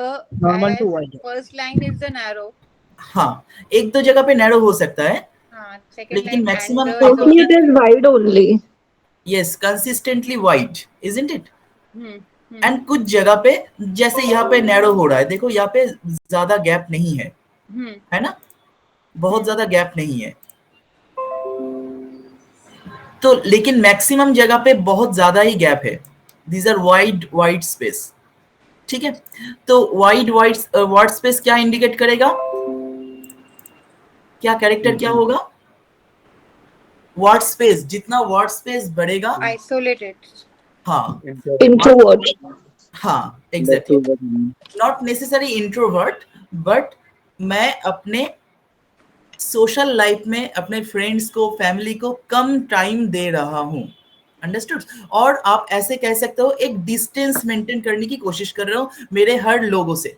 Normal to as wide. first line is the narrow. हाँ, एक दो जगह पे नैरो हो सकता है, हाँ, second लेकिन line and maximum is Mostly also it is wide only. Yes consistently wide, isn't it? hmm, and कुछ जगह पे जैसे यहाँ पे नैरो हो रहा है, देखो यहाँ पे ज्यादा गैप नहीं है ना, बहुत ज्यादा गैप नहीं है। तो लेकिन मैक्सिमम जगह पे बहुत ज्यादा ही गैप है। These are wide wide space, ठीक है। तो वाइड वाइड वाइड स्पेस क्या इंडिकेट करेगा, क्या कैरेक्टर क्या होगा? वार्ड स्पेस, जितना वार्ड स्पेस बढ़ेगा, isolated. हाँ Introvert. हाँ exactly, not necessary introvert, but मैं अपने सोशल लाइफ में अपने फ्रेंड्स को, फैमिली को कम टाइम दे रहा हूँ, अंडरस्टूड? और आप ऐसे कह सकते हो एक डिस्टेंस मेंटेन करने की कोशिश कर रहा हूँ मेरे हर लोगों से।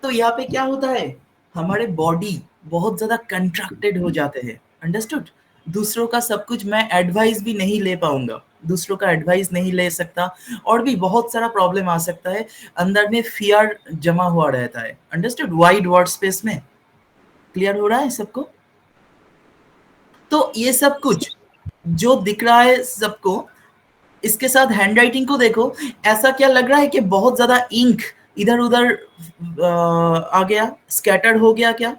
तो यहाँ पे क्या होता है, हमारे बॉडी बहुत ज्यादा कंट्रैक्टेड हो जाते हैं, अंडरस्टूड? दूसरों का सब कुछ मैं एडवाइस भी नहीं ले पाऊंगा, दूसरों का एडवाइस नहीं ले सकता, और भी बहुत सारा प्रॉब्लम आ सकता है, अंदर में फियर जमा हुआ रहता है, अंडरस्टूड? वाइड वर्ड स्पेस में क्लियर हो रहा है सबको? तो ये सब कुछ जो दिख रहा है सबको, इसके साथ हैंडराइटिंग को देखो, ऐसा क्या लग रहा है कि बहुत ज्यादा इंक इधर उधर आ गया, स्कैटर्ड हो गया क्या?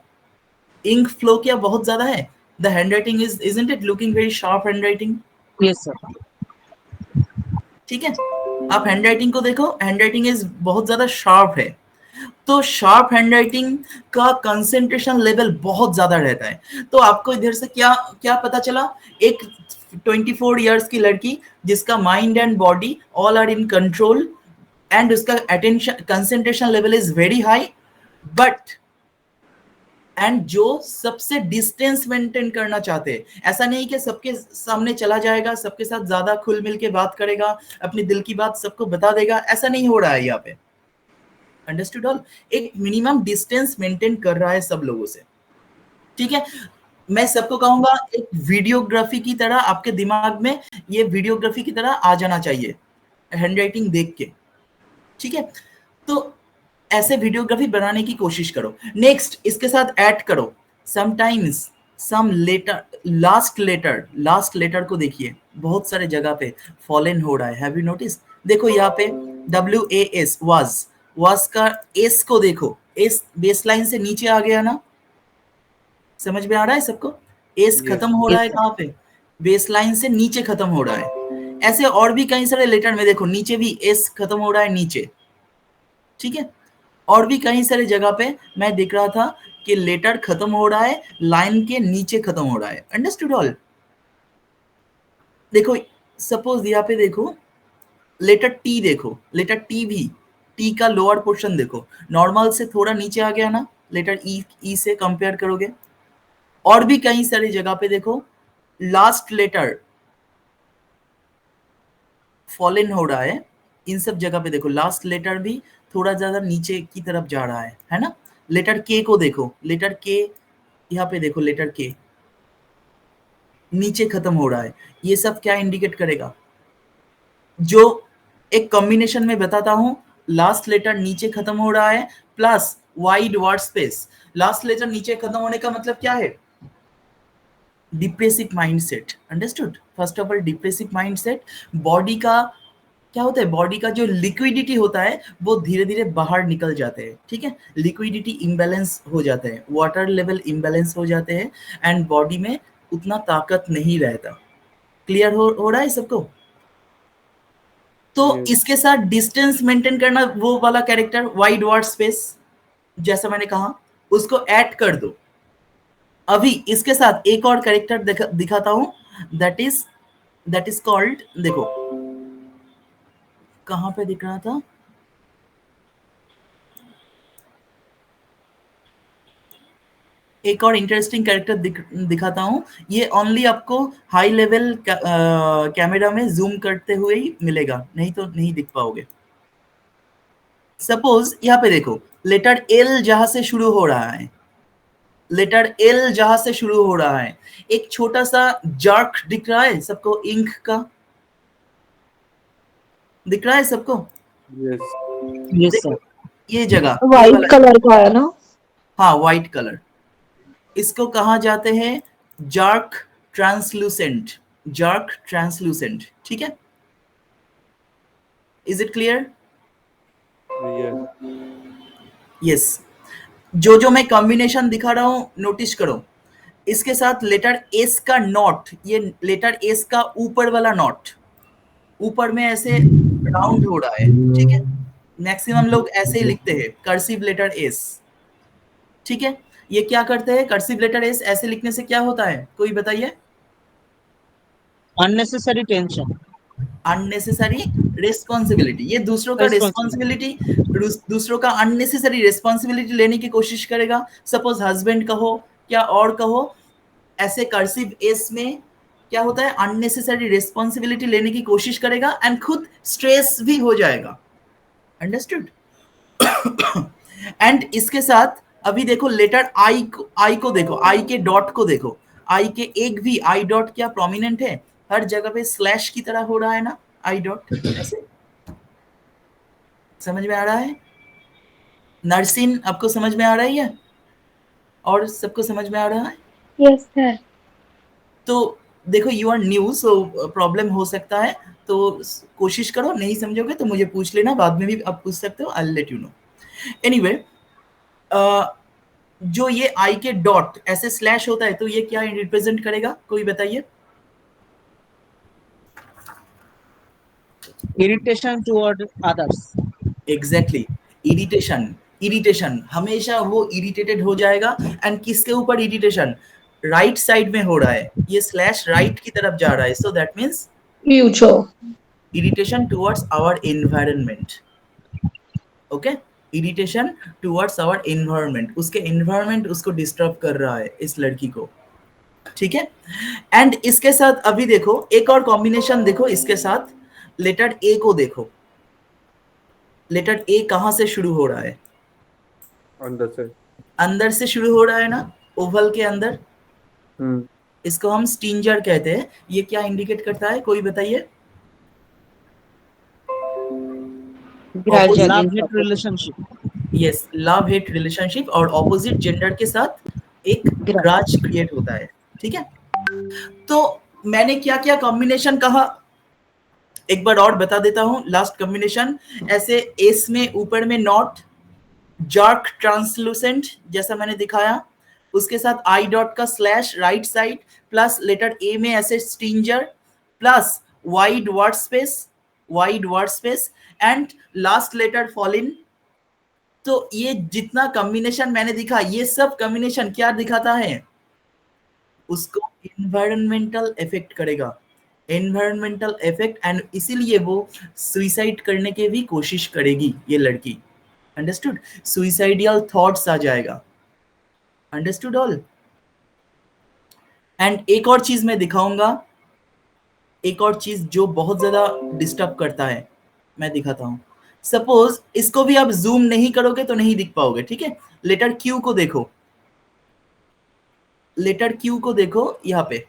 इंक फ्लो क्या बहुत ज्यादा है? The handwriting is isn't it looking very sharp handwriting? Yes sir. ठीक है, आप हैंडराइटिंग को देखो, हैंडराइटिंग इज बहुत ज्यादा शार्प है। तो शार्प हैंडराइटिंग का कंसंट्रेशन लेवल बहुत ज्यादा रहता है। तो आपको इधर से क्या क्या पता चला, एक 24 इयर्स की लड़की जिसका mind and body all are in control and उसका attention concentration level is very high, but and जो सबसे डिस्टेंस मेंटेन करना चाहते हैं, ऐसा नहीं कि सबके सामने चला जाएगा, सबके साथ ज्यादा खुल मिल के बात करेगा, अपनी दिल की बात सबको बता देगा, ऐसा नहीं हो रहा है यहाँ पे, अंडरस्टूड ऑल? एक मिनिमम डिस्टेंस मेंटेन कर रहा है सब लोगों से, ठीक है। मैं सबको कहूंगा एक वीडियोग्राफी की तरह आपके दिमाग में ये वीडियोग्राफी की तरह आ जाना चाहिए हैंडराइटिंग देख के, ठीक है। तो ऐसे वीडियोग्राफी बनाने की कोशिश करो। नेक्स्ट इसके साथ ऐड करो sometimes some letter, last letter को देखिए, बहुत सारे जगह पे फॉलन हो रहा है, हैव यू नोटिस? देखो यहाँ पे WAS वाज का एस को देखो, एस बेसलाइन से नीचे आ गया ना, समझ में आ रहा है सबको? एस खत्म हो रहा है कहाँ पे? बेसलाइन से नीचे खत्म हो रहा है। ऐसे और भी कई सारे लेटर में देखो, नीचे भी एस खत्म हो रहा है नीचे, ठीक है। और भी कई सारे जगह पे मैं देख रहा था कि लेटर खत्म हो रहा है लाइन के नीचे खत्म हो रहा है, अंडरस्टूड ऑल? देखो सपोज यहाँ पे देखो लेटर टी, देखो लेटर टी भी, टी का लोअर पोर्शन देखो, नॉर्मल से थोड़ा नीचे आ गया ना, लेटर ई से कंपेयर करोगे। और भी कई सारी जगह पे देखो लास्ट लेटर फॉलन हो रहा है, इन सब जगह पे देखो लास्ट लेटर भी थोड़ा ज्यादा नीचे की तरफ जा रहा है ना? लेटर के को देखो, लेटर के यहाँ पे देखो, लेटर के नीचे खत्म हो रहा है। ये सब क्या इंडिकेट करेगा? जो एक कॉम्बिनेशन में बताता हूं, लास्ट लेटर नीचे खत्म हो रहा है plus wide word space. Last letter नीचे खत्म होने का मतलब क्या है? Depressive mindset, understood? First of all depressive mindset, body का क्या होता है, बॉडी का जो लिक्विडिटी होता है वो धीरे धीरे बाहर निकल जाते हैं, ठीक है। लिक्विडिटी इम्बैलेंस हो जाते हैं, वाटर लेवल इम्बैलेंस हो जाते हैं, एंड बॉडी में उतना ताकत नहीं रहता। क्लियर हो रहा है सबको? तो इसके साथ डिस्टेंस मेंटेन करना, वो वाला कैरेक्टर वाइड वर्ड स्पेस जैसा मैंने कहा, उसको ऐड कर दो। अभी इसके साथ एक और कैरेक्टर दिखाता हूं, दैट इज कॉल्ड, देखो कहां पे दिख रहा था, एक और इंटरेस्टिंग कैरेक्टर दिखाता हूं। ये ओनली आपको हाई लेवल कैमरा में जूम करते हुए ही मिलेगा, नहीं तो नहीं दिख पाओगे। सपोज यहाँ पे देखो लेटर एल जहां से शुरू हो रहा है, लेटर एल जहां से शुरू हो रहा है, एक छोटा सा जर्क दिख रहा है सबको, इंक का दिख रहा है सबको? Yes sir. ये जगह, ये व्हाइट वाला, कलर का है ना? हाँ व्हाइट कलर, इसको कहा जाते हैं जार्क ट्रांसलूसेंट, जार्क ट्रांसलूसेंट, ठीक है? Is it clear? यस। जो मैं कॉम्बिनेशन दिखा रहा हूं नोटिस करो, इसके साथ लेटर एस का नॉट, ये लेटर एस का ऊपर वाला नॉट, ऊपर में ऐसे राउंड हो रहा है, ठीक है? मैक्सिमम लोग ऐसे ही लिखते हैं कर्सिव लेटर एस, ठीक है? ये क्या करते हैं, कर्सिव लेटर एस ऐसे लिखने से क्या होता है, कोई बताइए? unnecessary tension, अननेसेसरी रिस्पॉन्सिबिलिटी, ये दूसरों का responsibility. रिस्पॉन्सिबिलिटी, दूसरों का अननेसेसरी रिस्पॉन्सिबिलिटी लेने की कोशिश करेगा। सपोज हस्बैंड कहो या और कहो, ऐसे कर्सिव एस में क्या होता है, अननेसेसरी रिस्पॉन्सिबिलिटी लेने की कोशिश करेगा एंड खुद स्ट्रेस भी हो जाएगा। अंडरस्टूड? एंड इसके साथ अभी देखो लेटर आई को देखो, आई के डॉट को देखो, आई के एक भी आई डॉट क्या प्रोमिनेंट है, हर जगह पे स्लैश की तरह हो रहा है ना आई डॉट, ऐसे समझ में आ रहा है? नर्सिन आपको समझ में आ रहा है ये, और सबको समझ में आ रहा है? Yes, sir. तो देखो you are new so problem हो सकता है, तो कोशिश करो, नहीं समझोगे तो मुझे पूछ लेना, बाद में भी आप पूछ सकते हो, I will let you know. Anyway, जो ये आई के डॉट ऐसे स्लैश होता है तो ये क्या रिप्रेजेंट करेगा, कोई बताइए? Irritation toward others. Exactly, irritation, irritation, हमेशा वो इरिटेटेड हो जाएगा। एंड किसके ऊपर इरिटेशन, राइट साइड में हो रहा है, ये स्लैश राइट की तरफ जा रहा है, so that means future. Irritation towards our environment, okay? Irritation towards our environment, उसके एनवायरनमेंट उसको डिस्टर्ब कर रहा है इस लड़की को, ठीक है? एंड इसके साथ अभी देखो एक और कॉम्बिनेशन देखो, इसके साथ लेटर ए को देखो, लेटर ए कहां से शुरू हो रहा है, अंदर से शुरू हो रहा है ना, ओवल के अंदर। इसको हम स्टिंजर कहते हैं, ये क्या इंडिकेट करता है, कोई बताइए? Love-hate relationship. Yes, love hate relationship, और ऑपोजिट जेंडर के साथ एक ग्राज क्रिएट होता है, ठीक है? तो मैंने क्या क्या कॉम्बिनेशन कहा, एक बार और बता देता हूं। लास्ट कॉम्बिनेशन, ऐसे एस में ऊपर में नॉट, जार्क ट्रांसलूसेंट जैसा मैंने दिखाया, उसके साथ आई डॉट का slash right side, plus letter A में ऐसे स्टिंजर, plus wide word space, wide word space, and last letter fall in. तो ये जितना कॉम्बिनेशन मैंने दिखा, ये सब कॉम्बिनेशन क्या दिखाता है, उसको एनवायरमेंटल इफेक्ट करेगा, एनवायरमेंटल इफेक्ट, एंड इसीलिए वो सुइसाइड करने की भी कोशिश करेगी ये लड़की। अंडरस्टूड? सुइसाइडियल थॉट्स आ जाएगा। Understood all? एंड एक और चीज मैं दिखाऊंगा, एक और चीज जो बहुत ज्यादा डिस्टर्ब करता है, मैं दिखाता हूं। सपोज इसको भी आप जूम नहीं करोगे तो नहीं दिख पाओगे, ठीक है? लेटर क्यू को देखो, लेटर क्यू को देखो, यहां पे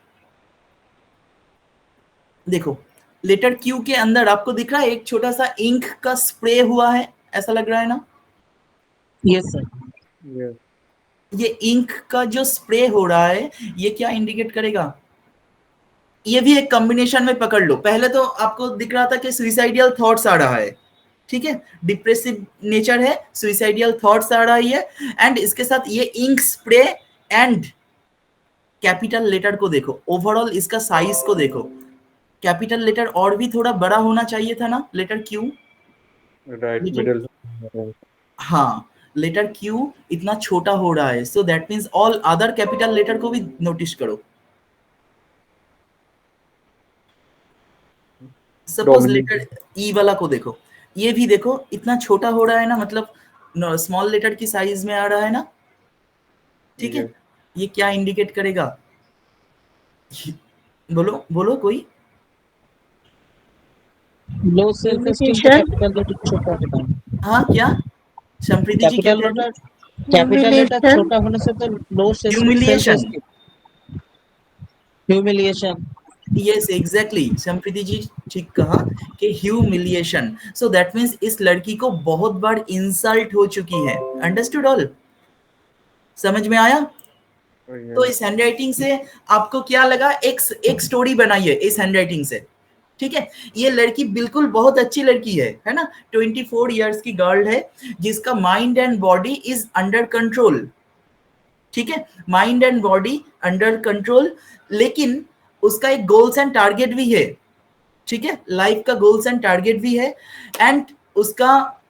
देखो, लेटर क्यू के अंदर आपको दिख रहा है एक छोटा सा इंक का स्प्रे हुआ है, ऐसा लग रहा है ना? Yes, sir. ये इंक का जो स्प्रे हो रहा है, ये क्या इंडिकेट करेगा? ये भी एक कॉम्बिनेशन में पकड़ लो। पहले तो आपको दिख रहा था कि सुइसाइडियल थॉट्स आ रहा है, ठीक है? डिप्रेसिव नेचर है, सुइसाइडियल थॉट्स आ रही है, एंड इसके साथ ये ink spray, and capital letter को देखो, ओवरऑल इसका साइज को देखो, कैपिटल लेटर और भी थोड़ा बड़ा होना चाहिए था ना, लेटर क्यू, हाँ, लेटर क्यू इतना छोटा हो रहा है, so that means all other capital letter को भी नोटिस करो। सपोज लेटर ई वाला को देखो, ये भी देखो इतना छोटा हो रहा है ना, मतलब स्मॉल लेटर की साइज में आ रहा है ना, ठीक है? ये क्या इंडिकेट करेगा, बोलो बोलो कोई? Low self-esteem का capital letter छोटा होता है. हाँ, क्या संप्रीति जी Capital कहते हैं? capital letter छोटा होने से तो low Humiliation. self-esteem. Humiliation. Yes exactly, Sampriti ji ठीक कहा कि ह्यूमिलिएशन, सो दैट मीन्स इस लड़की को बहुत बार इंसल्ट हो चुकी है। Understood all? समझ में आया? तो इस हैंडराइटिंग से आपको क्या लगा? एक स्टोरी बनाइए इस हैंडराइटिंग से, ठीक है? ये लड़की बिल्कुल बहुत अच्छी लड़की है ना? 24 इयर्स की गर्ल है जिसका mind and body is under control, ठीक है? Mind and body under control, लेकिन उसका एक गोल्स एंड टारगेट भी है, ठीक है? लाइफ का गोल्स एंड टारगेट भी है, एंड उसका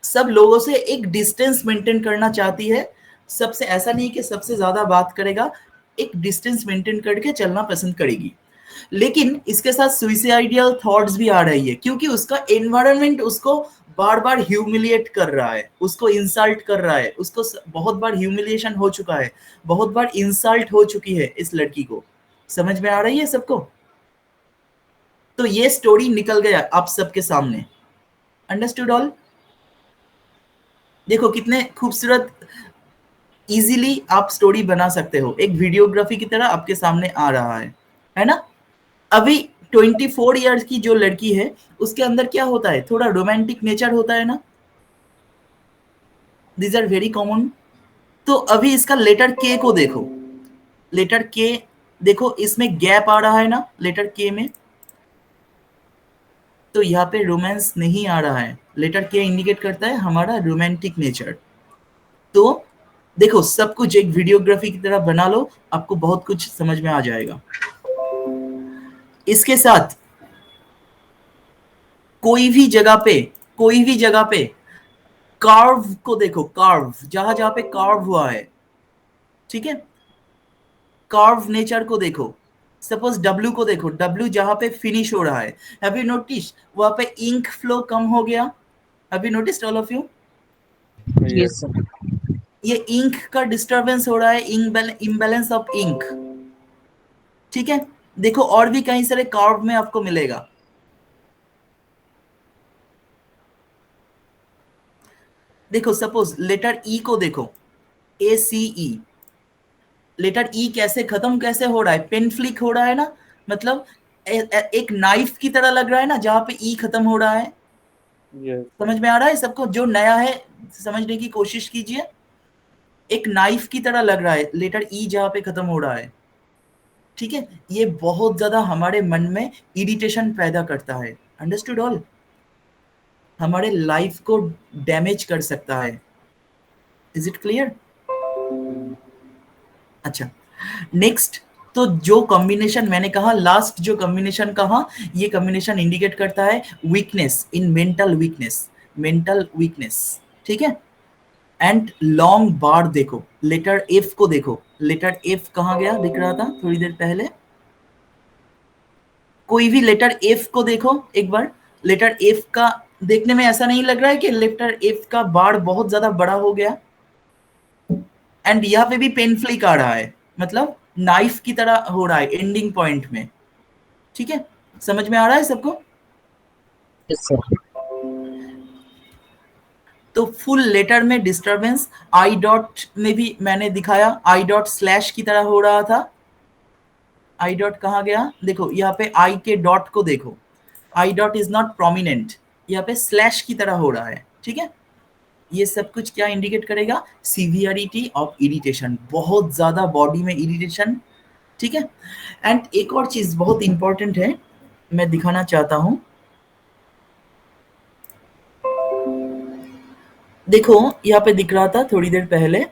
सब लोगों से एक डिस्टेंस मेंटेन करना चाहती है। सबसे ऐसा नहीं कि सबसे ज्यादा बात करेगा, एक डिस्टेंस मेंटेन करके चलना पसंद करेगी। लेकिन इसके साथ सुइसाइडियल थॉट्स भी आ रही है क्योंकि उसका एनवायरनमेंट उसको बार बार ह्यूमिलिएट कर रहा है, उसको इंसल्ट कर रहा है, उसको बहुत बार ह्यूमिलिएशन हो चुका है, बहुत बार इंसल्ट हो चुकी है इस लड़की को। समझ में आ रही है सबको? तो ये स्टोरी निकल गया आप सबके सामने। Understood all? देखो कितने खूबसूरत इजीली आप स्टोरी बना सकते हो, एक वीडियोग्राफी की तरह आपके सामने आ रहा है ना? अभी 24 इयर्स की जो लड़की है उसके अंदर क्या होता है? थोड़ा रोमांटिक नेचर होता है ना? These are very common. तो अभी इसका लेटर के को देखो, लेटर के देखो, इसमें गैप आ रहा है ना लेटर के में, तो यहाँ पे रोमांस नहीं आ रहा है। लेटर के इंडिकेट करता है हमारा रोमांटिक नेचर। तो देखो सब कुछ एक वीडियोग्राफी की तरह बना लो, आपको बहुत कुछ समझ में आ जाएगा। इसके साथ कोई भी जगह पे कार्व को देखो, कार्व जहां जहां पे कार्व हुआ है, ठीक है? कार्व नेचर को देखो। सपोज डब्ल्यू को देखो, डब्ल्यू जहां पे फिनिश हो रहा है, हैव यू नोटिस वहां पे इंक फ्लो कम हो गया? Have you noticed all of you? Yes sir. ये इंक का डिस्टरबेंस हो रहा है, इम्बैलेंस ऑफ इंक, ठीक है? देखो और भी कई सारे कार्व में आपको मिलेगा। देखो सपोज लेटर ई को देखो, ए सी ई, लेटर ई कैसे खत्म कैसे हो रहा है? पेन फ्लिक हो रहा है ना, मतलब एक नाइफ की तरह लग रहा है ना जहां पे ई खत्म हो रहा है। समझ में आ रहा है सबको? जो नया है समझने की कोशिश कीजिए। एक नाइफ की तरह लग रहा है लेटर ई जहां पे खत्म हो रहा है, ठीक है? ये बहुत ज्यादा हमारे मन में इरिटेशन पैदा करता है। Understood all? हमारे लाइफ को डैमेज कर सकता है। Is it clear? अच्छा, नेक्स्ट, तो जो कॉम्बिनेशन मैंने कहा, लास्ट जो कॉम्बिनेशन कहा, ये कॉम्बिनेशन इंडिकेट करता है वीकनेस इन मेंटल वीकनेस, ठीक है? एंड लॉन्ग बार देखो, लेटर एफ को देखो, लेटर एफ कहाँ गया? दिख रहा था थोड़ी देर पहले। कोई भी लेटर एफ को देखो एक बार। लेटर एफ का देखने में ऐसा नहीं लग रहा है कि लेटर एफ का बार बहुत ज्यादा बड़ा हो गया? एंड यहाँ पे भी पेन फ्लिक आ रहा है, मतलब नाइफ की तरह हो रहा है एंडिंग पॉइंट में, ठीक है? समझ में आ रहा है सबको? Yes sir. तो फुल लेटर में डिस्टरबेंस, आई डॉट में भी मैंने दिखाया, आई डॉट स्लैश की तरह हो रहा था। आई डॉट कहाँ गया? देखो यहाँ पे आई के डॉट को देखो, I dot is not prominent, यहाँ पे स्लैश की तरह हो रहा है, ठीक है? ये सब कुछ क्या इंडिकेट करेगा? सीवियरिटी ऑफ इरिटेशन, बहुत ज्यादा बॉडी में इरिटेशन, ठीक है? एंड एक और चीज बहुत इंपॉर्टेंट है, मैं दिखाना चाहता हूं। देखो यहाँ पे दिख रहा था थोड़ी देर पहले,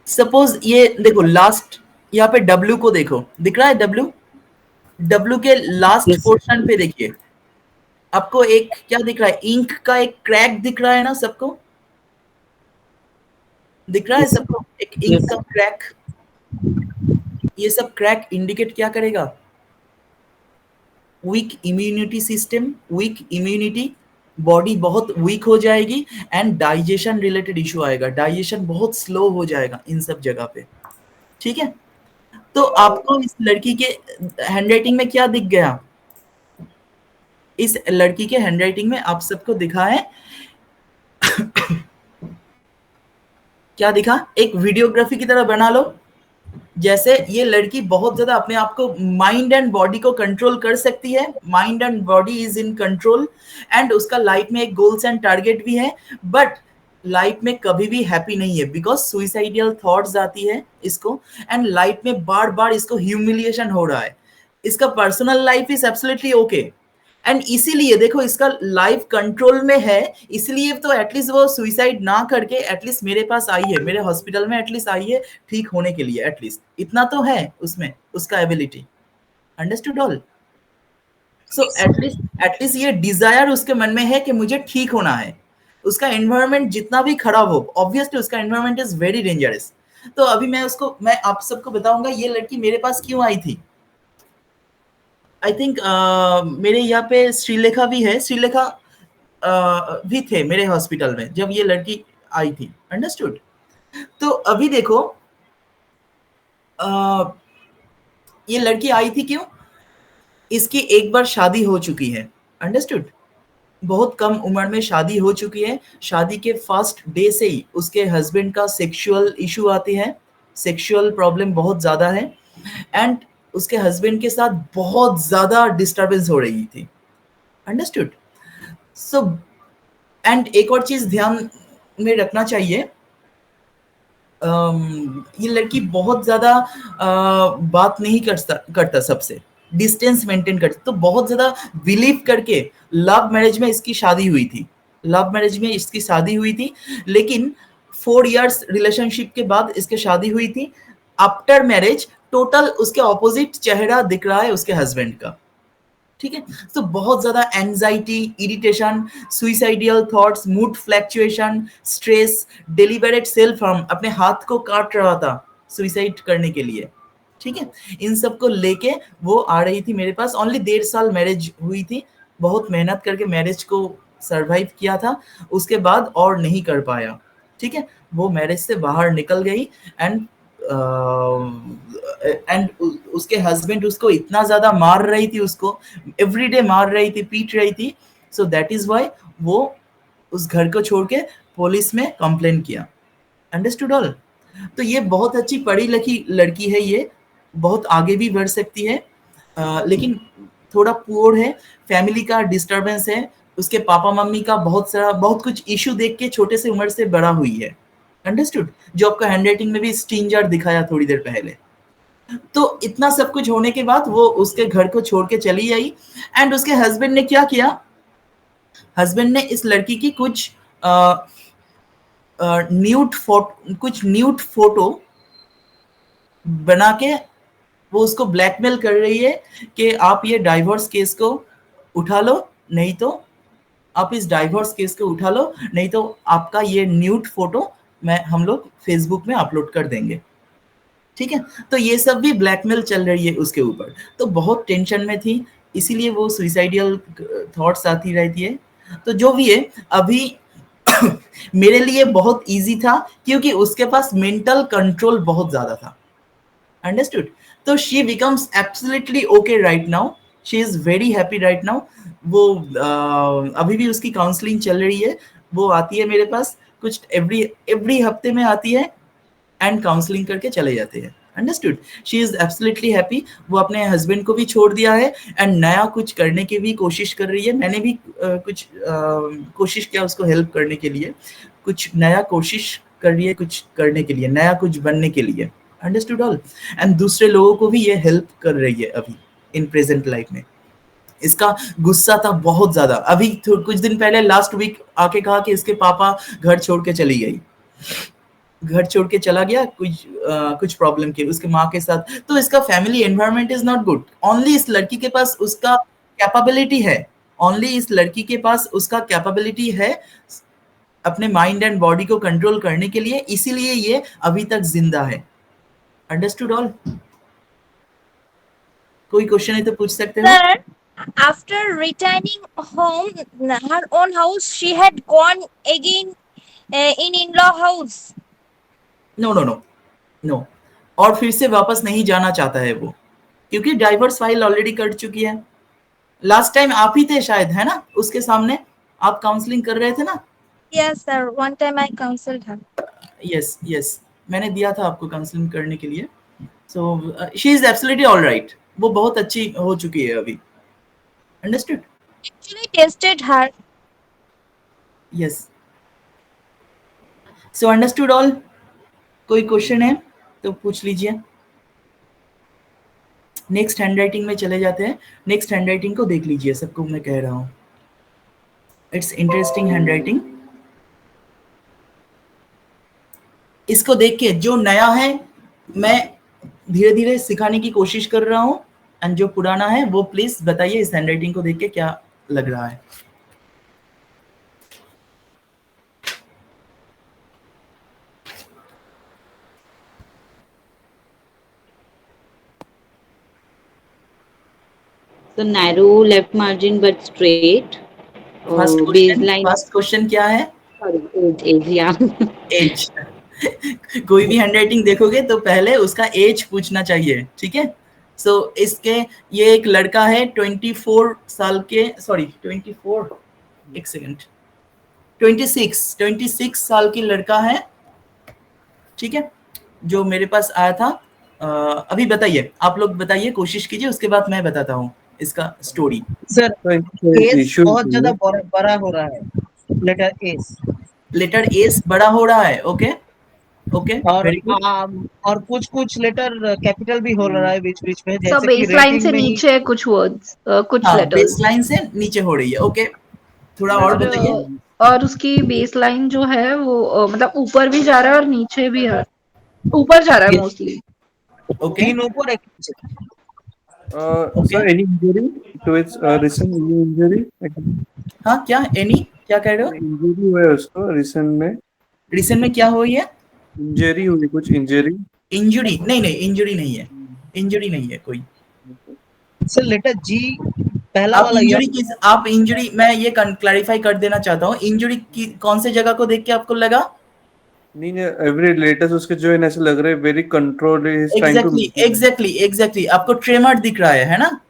सपोज ये देखो लास्ट, यहाँ पे डब्ल्यू को देखो, दिख रहा है डब्ल्यू? डब्ल्यू के लास्ट Yes, sir. पोर्शन पे देखिए, आपको एक क्या दिख रहा है? इंक का एक क्रैक दिख रहा है ना सबको? दिख रहा है Yes. सबको एक इंक Yes. का क्रैक? ये सब क्रैक इंडिकेट क्या करेगा? Weak immunity system, weak immunity, body बहुत वीक हो जाएगी, एंड डाइजेशन रिलेटेड इशू आएगा, डाइजेशन बहुत स्लो हो जाएगा इन सब जगह पे, ठीक है? तो आपको इस लड़की के हैंडराइटिंग में क्या दिख गया? इस लड़की के हैंडराइटिंग में आप सबको दिखा है क्या दिखा? एक वीडियोग्राफी की तरह बना लो, जैसे ये लड़की बहुत ज्यादा अपने आप को माइंड एंड बॉडी को कंट्रोल कर सकती है, mind and body is in control, and उसका लाइफ में एक गोल्स एंड टारगेट भी है, बट लाइफ में कभी भी हैप्पी नहीं है बिकॉज सुइसाइडियल थॉट्स आती है इसको, एंड लाइफ में बार बार इसको ह्यूमिलिएशन हो रहा है। इसका personal life is absolutely okay, and इसीलिए देखो इसका लाइफ कंट्रोल में है, इसलिए तो एटलीस्ट वो सुइसाइड ना करके एटलीस्ट मेरे पास आई है, मेरे हॉस्पिटल में एटलीस्ट आई है ठीक होने के लिए, एटलीस्ट इतना तो है उसमें उसका ability. Understood all? So at least ये डिजायर उसके मन में है कि मुझे ठीक होना है। उसका एनवायरनमेंट जितना भी खराब हो, ऑब्वियसली उसका एनवायरनमेंट इज वेरी डेंजरस। तो अभी मैं आप सबको बताऊंगा ये लड़की मेरे पास क्यों आई थी। आई थिंक मेरे यहाँ पे श्रीलेखा भी है, श्रीलेखा भी थे मेरे हॉस्पिटल में जब ये लड़की आई थी। अंडरस्टूड? तो अभी देखो ये लड़की आई थी क्यों, इसकी एक बार शादी हो चुकी है। अंडरस्टूड? बहुत कम उम्र में शादी हो चुकी है, शादी के फर्स्ट डे से ही उसके हस्बैंड का सेक्सुअल इशू आती है, सेक्सुअल प्रॉब्लम बहुत ज्यादा है, एंड उसके हस्बैंड के साथ बहुत ज्यादा डिस्टरबेंस हो रही थी। अंडरस्टूड? सो एंड एक और चीज ध्यान में रखना चाहिए, ये लड़की बहुत ज्यादा बात नहीं करता सबसे, डिस्टेंस मेंटेन करता, तो बहुत ज्यादा बिलीव करके लव मैरिज में इसकी शादी हुई थी, लव मैरिज में इसकी शादी हुई थी, लेकिन 4 इयर्स रिलेशनशिप के बाद इसकी शादी हुई थी। आफ्टर मैरिज टोटल उसके ऑपोजिट चेहरा दिख रहा है उसके हस्बैंड का। ठीक है? तो बहुत ज्यादा anxiety, irritation, suicidal thoughts, mood fluctuation, stress, deliberate self harm, अपने हाथ को काट रहा था सुइसाइड करने के लिए। ठीक है? इन सब को लेके वो आ रही थी मेरे पास। ओनली 1.5 साल मैरिज हुई थी, बहुत मेहनत करके मैरिज को सरवाइव किया था, उसके बाद और नहीं कर पाया। ठीक है? वो मैरिज से बाहर निकल गई, एंड उसके हस्बैंड उसको इतना ज्यादा मार रही थी, उसको एवरीडे मार रही थी, पीट रही थी। सो दैट इज व्हाई वो उस घर को छोड़ के पुलिस में कंप्लेन किया। Understood all? तो ये बहुत अच्छी पढ़ी लिखी लड़की है, ये बहुत आगे भी बढ़ सकती है, लेकिन थोड़ा पुअर है, फैमिली का डिस्टरबेंस है, उसके पापा मम्मी का बहुत कुछ इशू देख के छोटे से उम्र से बड़ा हुई है। अंडरस्टूड? जो आपका हैंडराइटिंग में भी स्टिंजर दिखाया थोड़ी देर पहले। तो इतना सब कुछ होने के बाद वो उसके घर को छोड़ के चली आई, एंड उसके हस्बैंड ने क्या किया, हस्बैंड ने इस लड़की की कुछ न्यूड फोटो बना के वो उसको ब्लैकमेल कर रही है कि आप ये डाइवोर्स केस को उठा लो, नहीं तो आप इस डाइवोर्स केस को उठा लो, नहीं तो आपका ये न्यूड फोटो हम लोग फेसबुक में अपलोड कर देंगे। ठीक है? तो ये सब भी ब्लैकमेल चल रही है उसके ऊपर। तो बहुत टेंशन में थी, इसीलिए वो सुइसाइडियल थॉट्स आती रहती है। तो जो भी है अभी मेरे लिए बहुत इजी था, क्योंकि उसके पास मेंटल कंट्रोल बहुत ज्यादा था। अंडरस्टूड? तो she becomes absolutely okay right now, she is very happy right now. वो अभी भी उसकी काउंसलिंग चल रही है, वो आती है मेरे पास कुछ एवरी हफ्ते में आती है, एंड काउंसलिंग करके चले जाते हैं। Understood? She is absolutely happy. वो अपने हस्बैंड को भी छोड़ दिया है, एंड नया कुछ करने की भी कोशिश कर रही है। मैंने भी कुछ कोशिश किया उसको हेल्प करने के लिए, कुछ नया कोशिश कर रही है, कुछ करने के लिए, नया कुछ बनने के लिए। Understood all? एंड दूसरे लोगों को भी ये हेल्प कर रही है अभी इन प्रेजेंट लाइफ में। इसका गुस्सा था बहुत ज्यादा, अभी कुछ दिन पहले लास्ट वीक आके कहा कि इसके पापा घर छोड़ के चली गई, घर छोड़ के चला गया कुछ प्रॉब्लम के उसके माँ के साथ। तो इसका family environment is not good. Only इस लड़की के पास उसका कैपेबिलिटी है, ओनली इस लड़की के पास उसका कैपेबिलिटी है अपने माइंड एंड बॉडी को कंट्रोल करने के लिए, इसीलिए ये अभी तक जिंदा है। Understood all? कोई क्वेश्चन है तो पूछ सकते हो। Sir, after returning home, her own house, she had gone again in in-law house. No no no no, और फिर से वापस नहीं जाना चाहता है वो, क्योंकि डाइवोर्स फाइल ऑलरेडी कर चुकी है। लास्ट टाइम आप ही थे शायद, है ना, उसके सामने आप काउंसलिंग कर रहे थे ना? Yes, sir. One time I counseled her. Yes, मैंने दिया था आपको काउंसलिंग करने के लिए। So she is absolutely all right, वो बहुत अच्छी हो चुकी है अभी। Understood? Actually tested her. Yes, so understood all. कोई क्वेश्चन है तो पूछ लीजिए। नेक्स्ट हैंडराइटिंग में चले जाते हैं। नेक्स्ट हैंडराइटिंग को देख लीजिए, सबको मैं कह रहा हूँ, इट्स इंटरेस्टिंग हैंडराइटिंग। इसको देख के जो नया है मैं धीरे धीरे सिखाने की कोशिश कर रहा हूँ, एंड जो पुराना है वो प्लीज बताइए इस हैंडराइटिंग को देख के क्या लग रहा है। So narrow left margin but straight. Baseline. First question क्या है? Age, yeah. एज। कोई भी हैंडराइटिंग देखोगे तो पहले उसका एज पूछना चाहिए, ठीक है? सो इसके ये एक लड़का है 24 साल के, सॉरी 24, एक सेकंड, 26 साल की लड़का है, ठीक है, जो मेरे पास आया था। अभी बताइए, आप लोग बताइए, कोशिश कीजिए, उसके बाद मैं बताता हूँ इसका स्टोरी। सर एस बहुत ज्यादा बड़ा हो रहा है, लेटर एस बड़ा हो रहा है। ओके ओके, और कुछ लेटर कैपिटल भी हो रहा है बीच बीच में, सब जैसे कि बेस लाइन रेटिंग से में ही। नीचे कुछ वर्ड्स, कुछ हाँ, लेटर्स। बेस लाइन से नीचे हो रही है। ओके, थोड़ा और बताइए। और उसकी बेस लाइन जो है वो मतलब ऊपर भी जा रहा है और नीचे भी है, ऊपर जा रहा है मोस्टली। ओके, तीन ऊपर एक नीचे। Sir, any injury to its recent injury? हाँ, क्या कह रहे हो? इंजरी हुआ है उसको रिसेंट में। रिसेंट में क्या हुई है? इंजरी हुई, कुछ इंजरी? इंजुरी नहीं, इंजुरी नहीं है, इंजुरी नहीं है कोई। सर लेटर जी पहला वाला आप इंजुरी, मैं ये क्लैरिफाई कर देना चाहता हूँ, इंजुरी की कौन से जगह को देख के आपको लगा? नहीं, एवरी लेटेस्ट उसके जो है ऐसे लग रहा है वेरी कंट्रोल्ड, एग्जैक्टली आपको ट्रेमर दिख रहा है ना?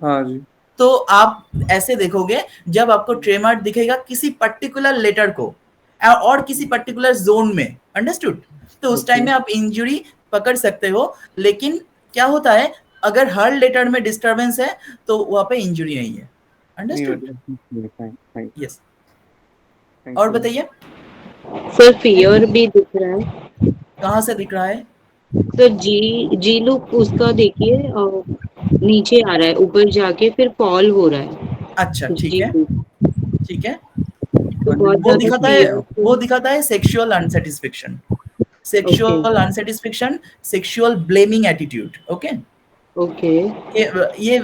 हाँ जी। तो आप ऐसे देखोगे, जब आपको ट्रेमर दिखेगा किसी पर्टिकुलर लेटर को और किसी पर्टिकुलर जोन में, अंडरस्टूड, तो उस टाइम में आप इंजुरी पकड़ सकते हो। लेकिन क्या होता है, अगर हर लेटर में डिस्टरबेंस है तो वहां पे इंजुरी नहीं है। अंडरस्टूड? यस, और बताइए। सर फियर भी दिख रहा है। कहाँ से दिख रहा है? सर जी लुक उसका देखिए, नीचे आ रहा है, ऊपर जाके फिर फॉल हो रहा है। अच्छा, ठीक है। तो वो दिखाता है sexual unsatisfaction, sexual blaming attitude. Okay, ये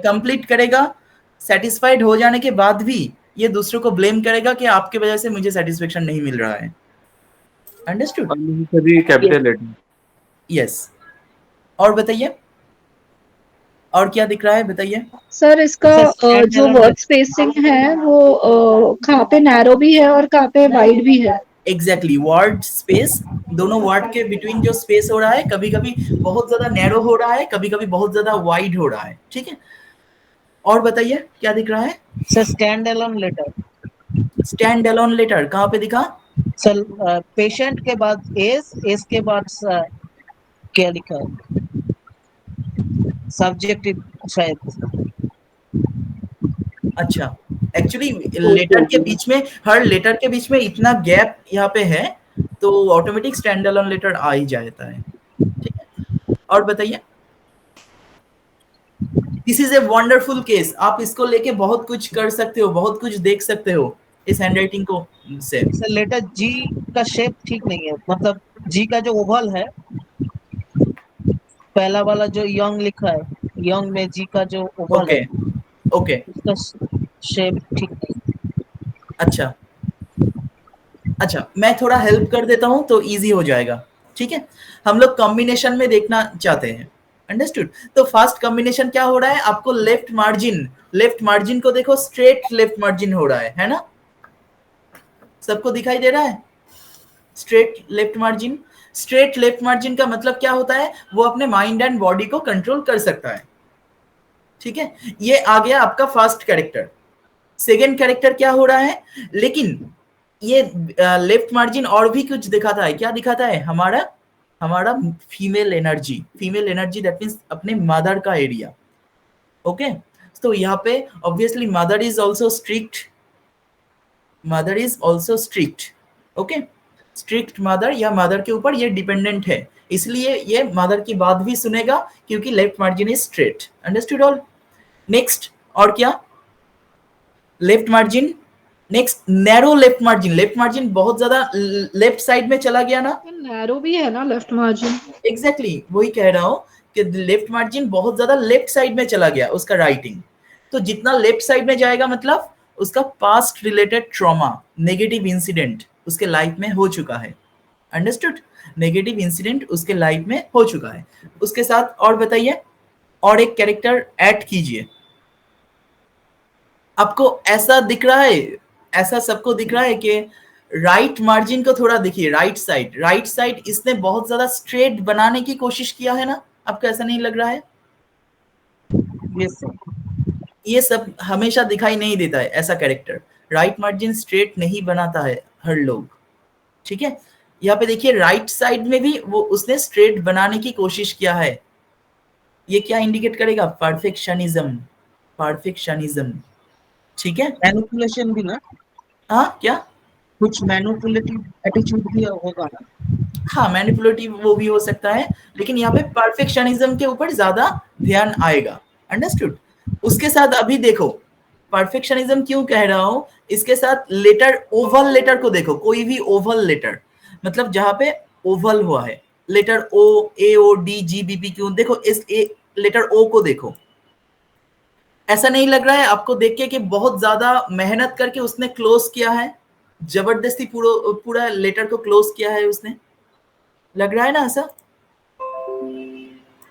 कंप्लीट करेगा, सेटिस्फाइड हो जाने के बाद भी ये दूसरों को ब्लेम करेगा कि आपके वजह से मुझे सेटिस्फेक्शन नहीं मिल रहा है। अंडरस्टूड? Capital letter. यस, और बताइए, और क्या दिख रहा है, बताइए। सर इसका जो वर्ड स्पेसिंग है वो कहाँ पे नैरो भी है और कहाँ पे वाइड भी है। एग्जैक्टली, वर्ड स्पेस, दोनों वर्ड के बिटवीन जो स्पेस हो रहा है, कभी कभी बहुत ज्यादा नैरो हो रहा है, कभी कभी बहुत ज्यादा वाइड हो रहा है, ठीक है। और बताइए क्या दिख रहा है? सर स्टैंड अलोन लेटर कहाँ पे दिखा? सर पेशेंट के बाद एस के बाद क्या लिखा है? सब्जेक्टिव शायद। अच्छा, एक्चुअली लेटर के बीच में, हर लेटर के बीच में इतना गैप यहाँ पे है, तो ऑटोमेटिक स्टैंड अलोन लेटर आ ही जाता है, ठीक है। और बताइए। This is a wonderful case, आप इसको लेके बहुत कुछ कर सकते हो, बहुत कुछ देख सकते हो इस हैंडराइटिंग को से। सर लेटर जी का शेप ठीक नहीं है, मतलब जी का जो ओवल है, पहला वाला जो यंग लिखा है, यंग में जी का जो ओवल है, ओके, उसका शेप ठीक नहीं। अच्छा, मैं थोड़ा हेल्प कर देता हूँ तो इजी हो जाएगा, ठीक है। हम लोग कॉम्बिनेशन में देखना चाहते हैं, अंडरस्टूड। तो फर्स्ट कॉम्बिनेशन क्या हो रहा है, आपको लेफ्ट मार्जिन को देखो, स्ट्रेट लेफ्ट मार्जिन हो रहा है ना? सबको दिखाई दे रहा है? स्ट्रेट लेफ्ट मार्जिन का मतलब क्या होता है, वो अपने माइंड एंड बॉडी को कंट्रोल कर सकता है, ठीक है। ये आ गया आपका फर्स्ट कैरेक्टर। सेकेंड कैरेक्टर क्या हो रहा है, लेकिन ये लेफ्ट मार्जिन और भी कुछ दिखाता है। क्या दिखाता है? हमारा हमारा फीमेल एनर्जी दैट मीन्स अपने मदर का एरिया। ओके, तो यहाँ पे obviously mother is also strict. Okay, strict mother या मदर के ऊपर ये डिपेंडेंट है, इसलिए ये मदर की बात भी सुनेगा क्योंकि left margin is straight. Understood all? Next और क्या, left margin. Next narrow left margin बहुत ज्यादा लेफ्ट साइड में चला गया ना, नैरो भी है ना लेफ्ट मार्जिन। एग्जैक्टली वही कह रहा हूं कि लेफ्ट मार्जिन बहुत ज्यादा लेफ्ट साइड में चला गया उसका राइटिंग। तो जितना लेफ्ट साइड में जाएगा मतलब उसका past related trauma, negative incident उसके लाइफ में हो चुका है। अंडरस्टूड? नेगेटिव इंसिडेंट उसके लाइफ में हो चुका है। उसके साथ और बताइए, और एक कैरेक्टर ऐड कीजिए। आपको ऐसा दिख रहा है, ऐसा सबको दिख रहा है कि राइट मार्जिन को थोड़ा देखिए, राइट साइड इसने बहुत ज्यादा स्ट्रेट बनाने की कोशिश किया है ना, आपको ऐसा नहीं लग रहा है? Yes sir. ये सब हमेशा दिखाई नहीं देता है ऐसा कैरेक्टर, राइट मार्जिन स्ट्रेट नहीं बनाता है हर लोग, ठीक है। यहाँ पे देखिए राइट साइड में भी वो उसने स्ट्रेट बनाने की कोशिश किया है। ये क्या इंडिकेट करेगा? परफेक्शनिज्म, ठीक है। मैनिपुलेशन भी ना, हाँ क्या? कुछ मैनिपुलेटिव एटीट्यूड भी होगा ना। हाँ मैनिपुलेटिव वो भी हो सकता है, लेकिन यहाँ पे परफेक्शनिज्म के ऊपर ज्यादा ध्यान आएगा। अंडरस्टूड? उसके साथ अभी देखो, परफेक्शनिज्म क्यों कह रहा हूं, इसके साथ लेटर, ओवल लेटर को देखो, कोई भी ओवल लेटर मतलब जहां पे ओवल हुआ है, letter O, A O D G B P Q, देखो इस लेटर ओ को देखो। ऐसा नहीं लग रहा है आपको देख के कि बहुत ज्यादा मेहनत करके उसने क्लोज किया है, जबरदस्ती पूरा लेटर को क्लोज किया है उसने? लग रहा है ना ऐसा?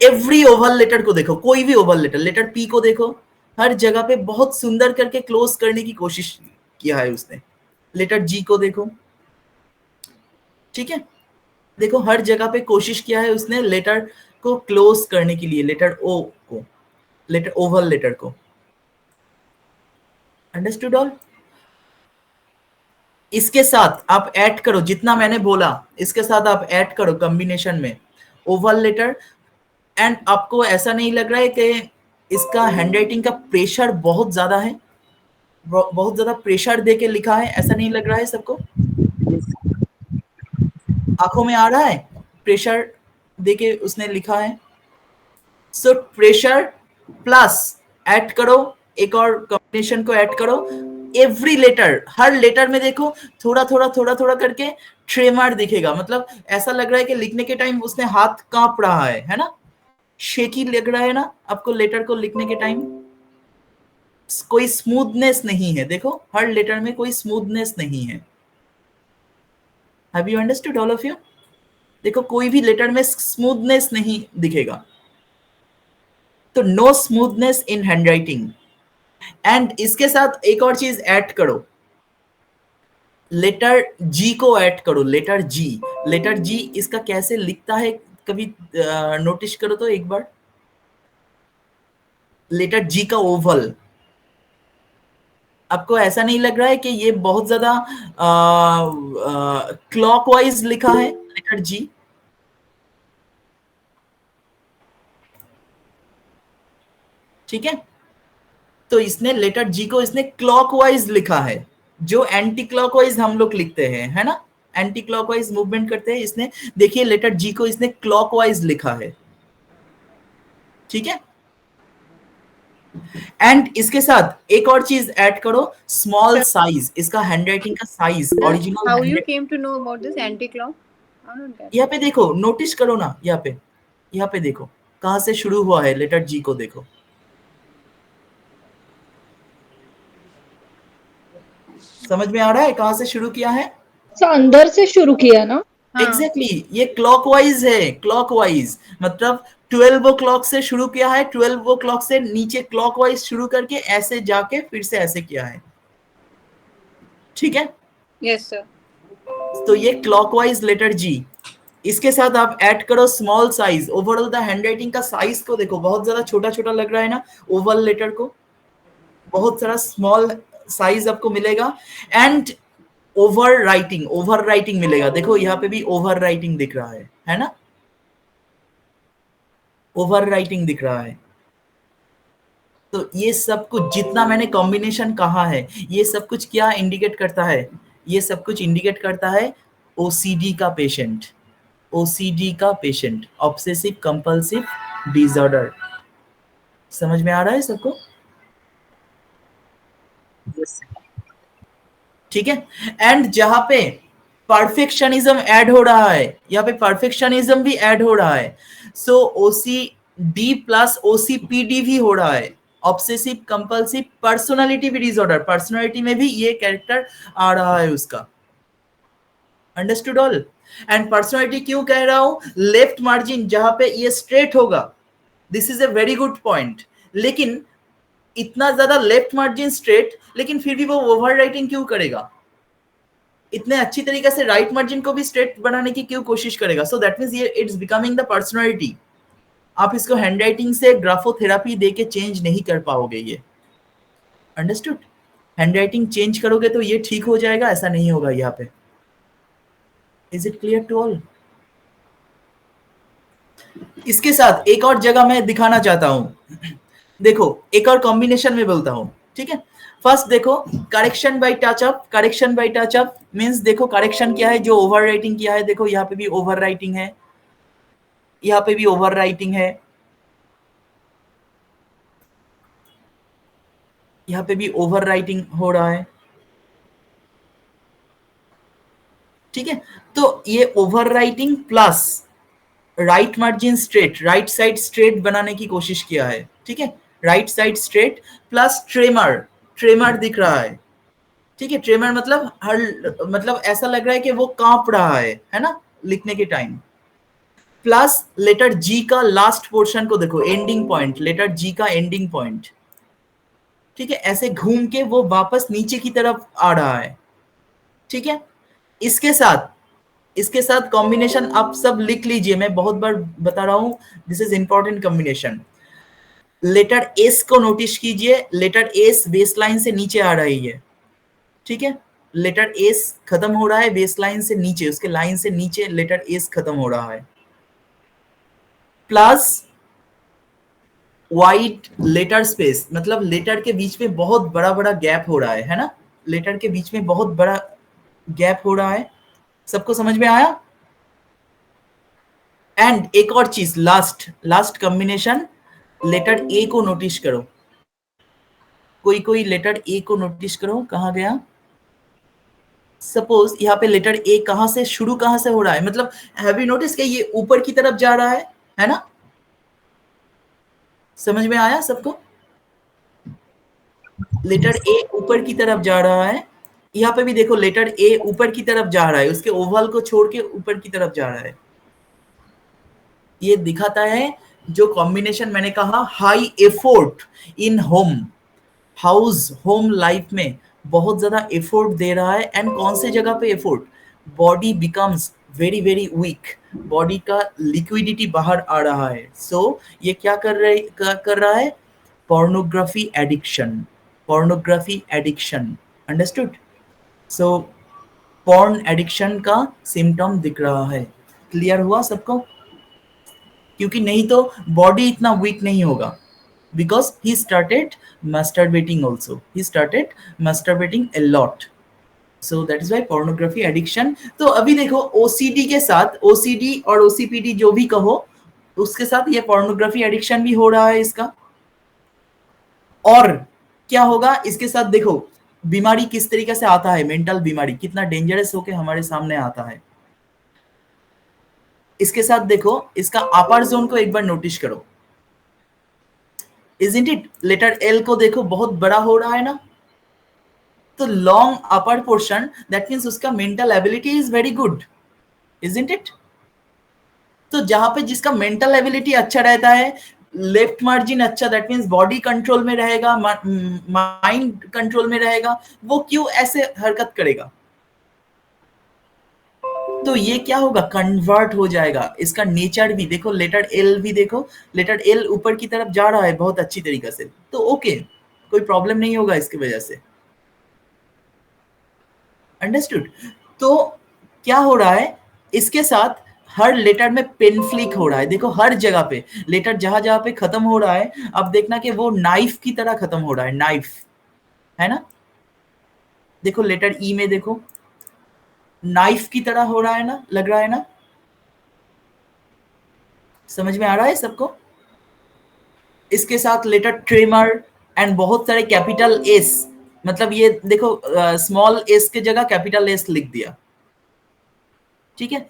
एवरी ओवल लेटर को देखो, कोई भी ओवल लेटर पी को देखो, हर जगह पे बहुत सुंदर करके क्लोज करने की कोशिश किया है उसने। लेटर जी को देखो, ठीक है, देखो हर जगह पे कोशिश किया है उसने लेटर को क्लोज करने के लिए, लेटर ओ को, लेटर ओवल लेटर को। Understood all? इसके साथ आप ऐड करो जितना मैंने बोला, इसके साथ आप ऐड करो कॉम्बिनेशन में ओवल लेटर, एंड आपको ऐसा नहीं लग रहा है कि इसका हैंडराइटिंग का प्रेशर बहुत ज्यादा है, बहुत ज्यादा प्रेशर देके लिखा है, ऐसा नहीं लग रहा है सबको? आंखों में आ रहा है प्रेशर देके उसने लिखा है। सो प्रेशर प्लस ऐड करो, एक और कॉम्बिनेशन को ऐड करो, एवरी लेटर, हर लेटर में देखो थोड़ा थोड़ा करके ट्रेमर दिखेगा, मतलब ऐसा लग रहा है कि लिखने के टाइम उसने हाथ कांप रहा है ना, शेकी लग रहा है ना आपको लेटर को लिखने के टाइम? कोई स्मूथनेस नहीं है, देखो हर लेटर में कोई स्मूथनेस नहीं है। Have you understood all of you? देखो कोई भी लेटर में स्मूथनेस नहीं दिखेगा, तो no smoothness in handwriting. And इसके साथ एक और चीज ऐड करो, लेटर जी को ऐड करो, लेटर जी इसका कैसे लिखता है कभी नोटिस करो तो एक बार, लेटर जी का ओवल। आपको ऐसा नहीं लग रहा है कि ये बहुत ज्यादा क्लॉकवाइज लिखा है लेटर जी? ठीक है, तो इसने लेटर जी को इसने क्लॉकवाइज लिखा है, जो एंटी क्लॉकवाइज हम लोग लिखते हैं, है ना, एंटी क्लॉकवाइज मूवमेंट करते हैं, इसने देखिए लेटर जी को इसने क्लॉकवाइज लिखा है, ठीक है। एंड इसके साथ एक और चीज ऐड करो, स्मॉल साइज, इसका हैंडराइटिंग का size original. How you came to know about this anti-clock? I don't get it. यहाँ पे देखो, नोटिस करो ना, यहाँ पे देखो कहां से शुरू हुआ है, लेटर जी को देखो, समझ में आ रहा है कहां से शुरू किया है? अंदर से शुरू किया ना। एग्जैक्टली ये क्लॉकवाइज है, क्लॉकवाइज मतलब 12 o'clock से शुरू किया है, 12 o'clock से नीचे क्लॉकवाइज शुरू करके ऐसे जाके फिर से ऐसे किया है, ठीक है। Yes, sir. तो ये क्लॉकवाइज लेटर जी, इसके साथ आप ऐड करो small size. Overall the handwriting का साइज को देखो, बहुत ज्यादा छोटा छोटा लग रहा है ना ओवल लेटर को, बहुत सारा स्मॉल साइज आपको मिलेगा। एंड ओवर राइटिंग मिलेगा, देखो यहाँ पे भी ओवर राइटिंग दिख रहा है ना, ओवर राइटिंग दिख रहा है। तो ये सब कुछ जितना मैंने कॉम्बिनेशन कहा है, ये सब कुछ क्या इंडिकेट करता है? ये सब कुछ इंडिकेट करता है ओसीडी का पेशेंट, ओसीडी का पेशेंट, ऑब्सेसिव कंपल्सिव डिसऑर्डर। समझ में आ रहा है सबको? ठीक है। एंड जहां पे परफेक्शनिज्म ऐड हो रहा है, यहाँ पे परफेक्शनिज्म भी ऐड हो रहा है, सो ओसीडी प्लस ओसीपीडी भी हो रहा है, ऑब्सेसिव कंपल्सिव पर्सनालिटी भी डिसऑर्डर, पर्सनालिटी में भी ये कैरेक्टर आ रहा है उसका। Understood all? एंड पर्सनालिटी क्यों कह रहा हूं? लेफ्ट मार्जिन जहां पे ये स्ट्रेट होगा, this is a very good point, लेकिन इतना ज्यादा लेफ्ट मार्जिन स्ट्रेट, लेकिन फिर भी वो ओवर राइटिंग क्यों करेगा? इतने अच्छी तरीके से राइट मार्जिन को भी स्ट्रेट बनाने की क्यों कोशिश करेगा? सो दैट मींस ये इट्स बिकमिंग द पर्सनालिटी। आप इसको हैंडराइटिंग से ग्राफोथेरेपी देके चेंज नहीं कर पाओगे ये। अंडरस्टूड? हैंडराइटिंग चेंज करोगे तो ये ठीक हो जाएगा, ऐसा नहीं होगा यहाँ पे। Is it clear to all? इसके साथ एक और जगह मैं दिखाना चाहता हूं। देखो एक और कॉम्बिनेशन में बोलता हूं, ठीक है। फर्स्ट देखो correction by touchup, correction by touchup means देखो करेक्शन क्या है, जो ओवर राइटिंग किया है, देखो यहाँ पे भी ओवर राइटिंग है, यहाँ पे भी ओवर राइटिंग है, यहाँ पे भी ओवर राइटिंग हो रहा है, ठीक है। तो ये over writing plus right margin straight, right side straight बनाने की कोशिश किया है, ठीक है। Right side straight plus tremor, tremor दिख रहा है, ठीक है। ट्रेमर मतलब ऐसा लग रहा है कि वो कांप रहा है ना, लिखने के टाइम। प्लस लेटर जी का लास्ट पोर्शन को देखो, एंडिंग पॉइंट, लेटर जी का एंडिंग पॉइंट, ठीक है। ऐसे घूम के वो वापस नीचे की तरफ आ रहा है, ठीक है। इसके साथ कॉम्बिनेशन आप सब लिख लीजिए, मैं बहुत बार बता रहा हूं, this is important combination. Letter S को नोटिस कीजिए, लेटर एस बेसलाइन से नीचे आ रही है, ठीक है। लेटर एस खत्म हो रहा है बेसलाइन से नीचे, उसके लाइन से नीचे लेटर एस खत्म हो रहा है। प्लस वाइड लेटर स्पेस, मतलब लेटर के बीच में बहुत बड़ा बड़ा गैप हो रहा है ना, लेटर के बीच में बहुत बड़ा गैप हो रहा है। सबको समझ में आया? एंड एक और चीज, लास्ट कॉम्बिनेशन, लेटर ए को नोटिस करो, कोई लेटर ए को नोटिस करो, कहां गया? सपोज यहाँ पे लेटर ए कहां से शुरू, कहां से हो रहा है, मतलब हैव यू नोटिस कि ये ऊपर की तरफ जा रहा है ना? समझ में आया सबको? लेटर ए ऊपर की तरफ जा रहा है, यहाँ पे भी देखो लेटर ए ऊपर की तरफ जा रहा है, उसके ओवल को छोड़ के ऊपर की तरफ जा रहा है। ये दिखाता है जो कॉम्बिनेशन मैंने कहा, हाई एफोर्ट इन होम, हाउस होम लाइफ में बहुत ज्यादा एफोर्ट दे रहा है। एंड कौन से जगह पे effort? Body becomes very very weak, body का लिक्विडिटी बाहर आ रहा है। सो ये क्या कर रहा है? Pornography addiction, pornography addiction. Understood? So porn addiction का सिम्टम दिख रहा है। क्लियर हुआ सबको? क्योंकि नहीं तो बॉडी इतना वीक नहीं होगा, because he started masturbating also, he started masturbating a lot, so that is why pornography addiction। तो अभी देखो OCD के साथ, OCD और OCPD जो भी कहो, उसके साथ ये pornography addiction भी हो रहा है इसका। और क्या होगा इसके साथ? देखो बीमारी किस तरीके से आता है, मेंटल बीमारी कितना डेंजरस होके हमारे सामने आता है। इसके साथ देखो इसका अपर जोन को एक बार नोटिस करो, Isn't it? लेटर एल को देखो बहुत बड़ा हो रहा है ना, तो long upper portion, that means उसका mental ability is very good, Isn't it? तो जहां पे जिसका मेंटल एबिलिटी अच्छा रहता है, लेफ्ट मार्जिन अच्छा, दैट मीन्स बॉडी कंट्रोल में रहेगा, माइंड कंट्रोल में रहेगा, वो क्यों ऐसे हरकत करेगा? तो ये क्या होगा? कन्वर्ट हो जाएगा। इसका नेचर भी देखो, लेटर एल भी देखो, लेटर एल ऊपर की तरफ जा रहा है बहुत अच्छी तरीके से, तो ओके, कोई प्रॉब्लम नहीं होगा इसकी वजह से। अंडरस्टूड? तो क्या हो रहा है इसके साथ? हर लेटर में पेन फ्लिक हो रहा है, देखो हर जगह पे लेटर जहां जहां पे खत्म हो रहा है, अब देखना कि वो नाइफ की तरह खत्म हो रहा है, नाइफ, है ना। देखो लेटर ई में देखो नाइफ की तरह हो रहा है ना, लग रहा है ना, समझ में आ रहा है सबको। इसके साथ लेटर ट्रिमर एंड बहुत सारे कैपिटल एस, मतलब ये देखो स्मॉल एस के जगह कैपिटल एस लिख दिया, ठीक है।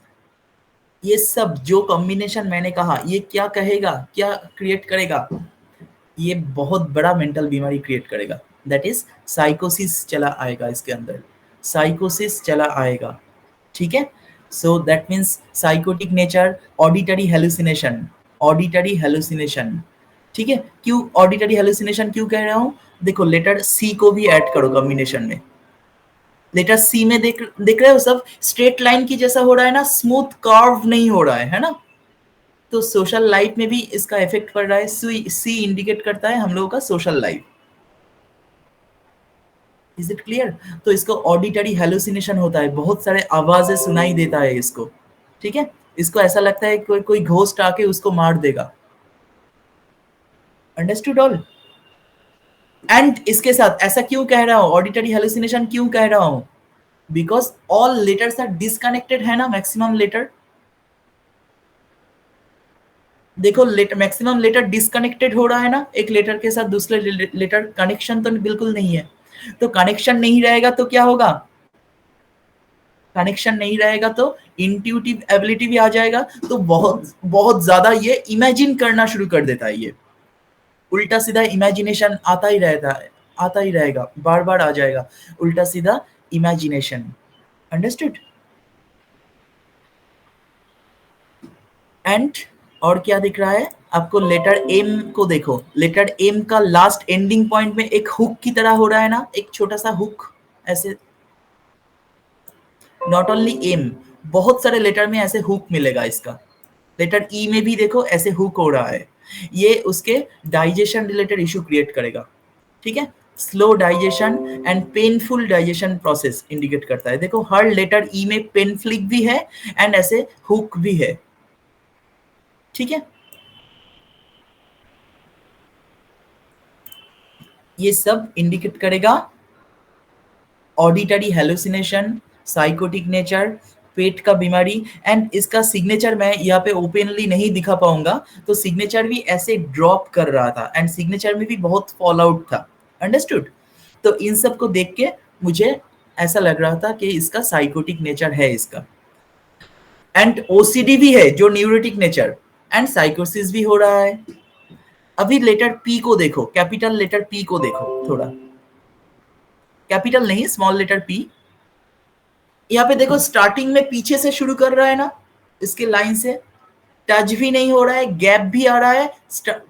ये सब जो कॉम्बिनेशन मैंने कहा, ये क्या कहेगा, क्या क्रिएट करेगा, ये बहुत बड़ा मेंटल बीमारी क्रिएट करेगा, दैट इज साइकोसिस चला आएगा इसके अंदर, साइकोसिस चला आएगा, ठीक है। So that means psychotic nature, auditory hallucination, auditory hallucination, ठीक है। क्यों ऑडिटरी हेलुसिनेशन क्यों कह रहा हूं, देखो लेटर सी को भी ऐड करो कॉम्बिनेशन में, लेटर सी में देख रहे हो सब स्ट्रेट लाइन की जैसा हो रहा है ना, स्मूथ कर्व नहीं हो रहा है ना। तो सोशल लाइफ में भी इसका इफेक्ट पड़ रहा है, सी इंडिकेट करता है हम लोगों का social life, is it clear. तो इसको ऑडिटरी हेलुसिनेशन होता है, बहुत सारे आवाजें सुनाई देता है इसको, ठीक है। इसको ऐसा लगता है कोई कोई घोस्ट आके उसको मार देगा, अंडरस्टूड ऑल। एंड इसके साथ ऐसा क्यों कह रहा हूं, ऑडिटरी हेलुसिनेशन क्यों कह रहा हूं, because all letters are disconnected है ना, मैक्सिमम लेटर, देखो लेटर मैक्सिमम लेटर डिस्कनेक्टेड हो रहा है ना, एक लेटर के साथ दूसरे लेटर कनेक्शन तो बिल्कुल नहीं है। तो कनेक्शन नहीं रहेगा तो क्या होगा, कनेक्शन नहीं रहेगा तो इंट्यूटिव एबिलिटी भी आ जाएगा, तो बहुत बहुत ज्यादा ये इमेजिन करना शुरू कर देता है, ये उल्टा सीधा इमेजिनेशन आता ही रहता है, आता ही रहेगा, बार बार आ जाएगा उल्टा सीधा इमेजिनेशन, अंडरस्टूड। एंड और क्या दिख रहा है आपको, लेटर एम को देखो, लेटर एम का लास्ट एंडिंग पॉइंट में एक हुक की तरह हो रहा है ना, एक छोटा सा हुक ऐसे, नॉट ओनली एम, बहुत सारे लेटर में ऐसे हुक मिलेगा इसका। लेटर ई में भी देखो ऐसे हुक हो रहा है, ये उसके डाइजेशन रिलेटेड इशू क्रिएट करेगा, ठीक है। Slow digestion and painful digestion process indicate करता है, देखो हर लेटर ई में पेन फ्लिक भी है एंड ऐसे हुक भी है, ठीक है। ये सब इंडिकेट करेगा ऑडिटरी हेलुसिनेशन, साइकोटिक नेचर, पेट का बीमारी। एंड इसका सिग्नेचर मैं यहाँ पे ओपनली नहीं दिखा पाऊंगा, तो सिग्नेचर भी ऐसे ड्रॉप कर रहा था एंड सिग्नेचर में भी बहुत फॉल आउट था, अंडरस्टूड। तो इन सब को देख के मुझे ऐसा लग रहा था कि इसका साइकोटिक नेचर है इसका, एंड ओसीडी भी है जो न्यूरोटिक नेचर, एंड साइकोसिस भी हो रहा है। अभी लेटर पी को देखो, कैपिटल लेटर पी को देखो, थोड़ा कैपिटल नहीं स्मॉल लेटर पी, यहाँ पे देखो स्टार्टिंग में पीछे से शुरू कर रहा है ना, इसके लाइन से टच भी नहीं हो रहा है, गैप भी आ रहा है,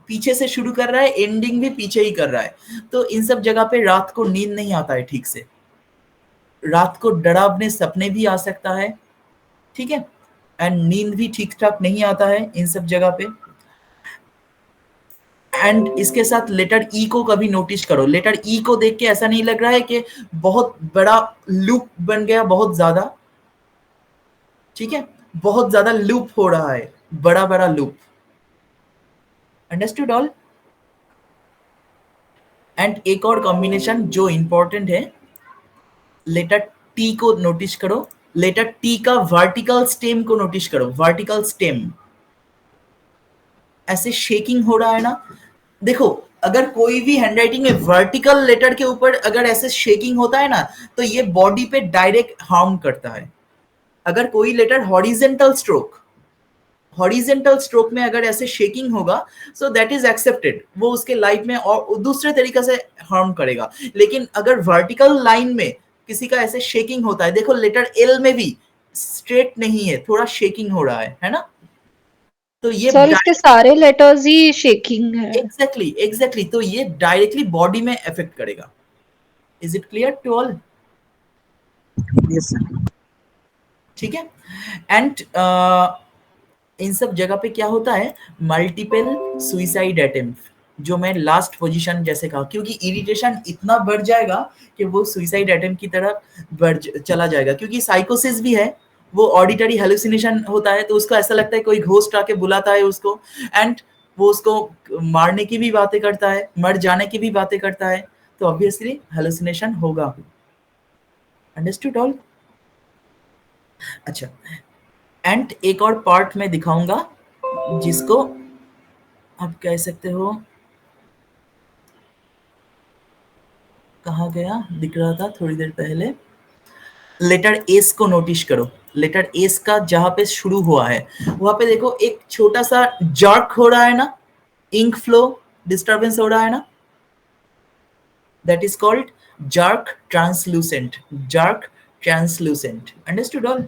पीछे से शुरू कर रहा है, एंडिंग भी पीछे ही कर रहा है। तो इन सब जगह पे रात को नींद नहीं आता है ठीक से, रात को डरावने सपने भी आ सकता है, ठीक है, एंड नींद भी ठीक ठाक नहीं आता है इन सब जगह पे। एंड इसके साथ लेटर ई को कभी नोटिस करो, लेटर ई को देख के ऐसा नहीं लग रहा है कि बहुत बड़ा लूप बन गया, बहुत ज्यादा, ठीक है, बहुत ज्यादा लूप हो रहा है, बड़ा बड़ा लूप, अंडरस्टूड ऑल। एंड एक और कॉम्बिनेशन जो इंपॉर्टेंट है, लेटर टी को नोटिस करो, लेटर टी का वर्टिकल स्टेम को नोटिस करो, वर्टिकल स्टेम ऐसे शेकिंग हो रहा है ना। देखो अगर कोई भी हैंडराइटिंग में वर्टिकल लेटर के ऊपर अगर ऐसे शेकिंग होता है ना, तो ये बॉडी पे डायरेक्ट हार्म करता है। अगर कोई लेटर हॉरिजेंटल स्ट्रोक में अगर ऐसे शेकिंग होगा, सो दैट इज एक्सेप्टेड, वो उसके लाइफ में और दूसरे तरीके से हार्म करेगा। लेकिन अगर वर्टिकल लाइन में किसी का ऐसे शेकिंग होता है, देखो लेटर एल में भी स्ट्रेट नहीं है, थोड़ा शेकिंग हो रहा है ना। तो ये सर इसके सारे लेटर्स ही शेकिंग है। एग्जैक्टली तो ये डायरेक्टली बॉडी में इफेक्ट करेगा। Is it clear to all? Yes sir. ठीक है। एंड इन सब जगह पे क्या होता है, मल्टीपल सुइसाइड अटेम्प्ट, जो मैं लास्ट पोजीशन जैसे कहा, क्योंकि इरिटेशन इतना बढ़ जाएगा कि वो सुइसाइड अटेम्प्ट की तरफ चला जाएगा, क्योंकि साइकोसिस भी है वो ऑडिटरी हेलुसिनेशन होता है, तो उसको ऐसा लगता है कोई घोस्ट आके बुलाता है उसको, एंड वो उसको मारने की भी बातें करता है, मर जाने की भी बातें करता है, तो ऑब्वियसली हेलुसिनेशन होगा। Understood all? अच्छा, एंड एक और पार्ट मैं दिखाऊंगा जिसको आप कह सकते हो, कहाँ गया, दिख रहा था थोड़ी देर पहले। लेटर एस को नोटिस करो, लेटर एस का जहां पे शुरू हुआ है वहां पे देखो एक छोटा सा जर्क हो रहा है ना, इंक फ्लो डिस्टर्बेंस हो रहा है ना, that is called jerk translucent, jerk translucent. Understood all?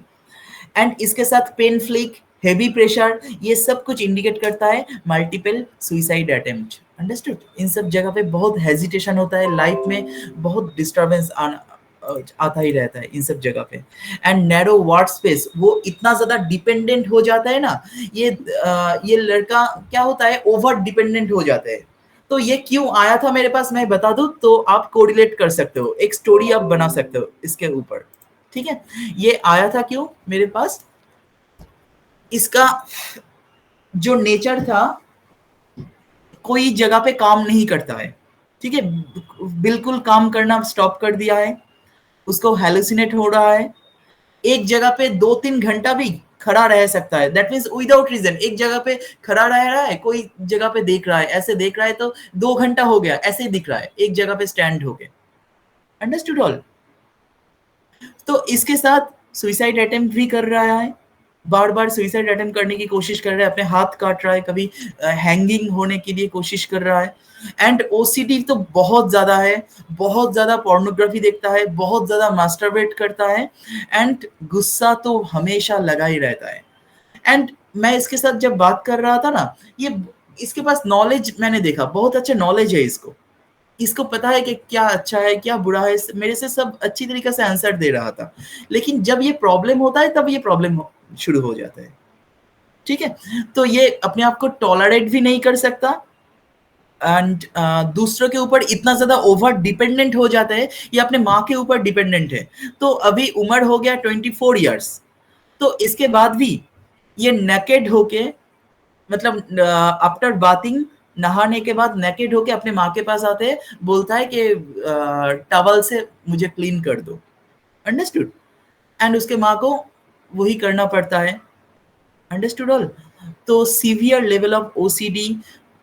And इसके साथ पेन फ्लिक, हेवी प्रेशर, ये सब कुछ इंडिकेट करता है मल्टीपल सुइसाइड अटेम्प्ट। अंडरस्टूड? इन सब जगह पे बहुत हेजिटेशन होता है, लाइफ में बहुत डिस्टर्बेंस आता ही रहता है इन सब जगह पे। एंड नैरो वार्ड स्पेस, वो इतना ज्यादा डिपेंडेंट हो जाता है ना, ये लड़का क्या होता है, ओवर डिपेंडेंट हो जाता है। तो ये क्यों आया था मेरे पास मैं बता दूं तो आप कोरिलेट कर सकते हो, एक स्टोरी आप बना सकते हो इसके ऊपर। ठीक है, ये आया था क्यों मेरे पास, इसका जो नेचर था, कोई जगह पे काम नहीं करता है, ठीक है, बिल्कुल काम करना स्टॉप कर दिया है, उसको हेलुसिनेट हो रहा है, एक जगह पे 2-3 घंटा भी खड़ा रह सकता है, दैट मीन्स विदाउट रीजन एक जगह पे खड़ा रह रहा है, कोई जगह पे देख रहा है, ऐसे देख रहा है तो 2 घंटा हो गया, ऐसे ही दिख रहा है, एक जगह पे स्टैंड हो गया। Understood all? तो इसके साथ सुइसाइड अटेम्प्ट भी कर रहा है, बार बार सुइसाइड अटेम्प्ट करने की कोशिश कर रहा है, अपने हाथ काट रहा है, कभी हैंगिंग होने के लिए कोशिश कर रहा है। एंड ओसीडी तो बहुत ज्यादा है, बहुत ज्यादा पोर्नोग्राफी देखता है, बहुत ज्यादा मास्टरबेट करता है, एंड गुस्सा तो हमेशा लगा ही रहता है। एंड मैं इसके साथ जब बात कर रहा था ना, ये इसके पास नॉलेज मैंने देखा, बहुत अच्छा नॉलेज है इसको, इसको पता है कि क्या अच्छा है क्या बुरा है, मेरे से सब अच्छी तरीके से आंसर दे रहा था। लेकिन जब ये प्रॉब्लम होता है तब ये प्रॉब्लम शुरू हो जाता है। ठीक है, तो ये अपने आप को टॉलरेट भी नहीं कर सकता, एंड दूसरों के ऊपर इतना ज्यादा ओवर डिपेंडेंट हो जाता है, ये अपने माँ के ऊपर डिपेंडेंट है। तो अभी उम्र हो गया 24 इयर्स, तो इसके बाद भी ये नेकेड होके, मतलब आफ्टर बाथिंग, नहाने के बाद नेकेड होके अपने माँ के पास आते हैं, बोलता है कि टॉवल से मुझे क्लीन कर दो। अंडरस्टूड? एंड उसके माँ को वही करना पड़ता है। Understood all? तो severe level of OCD,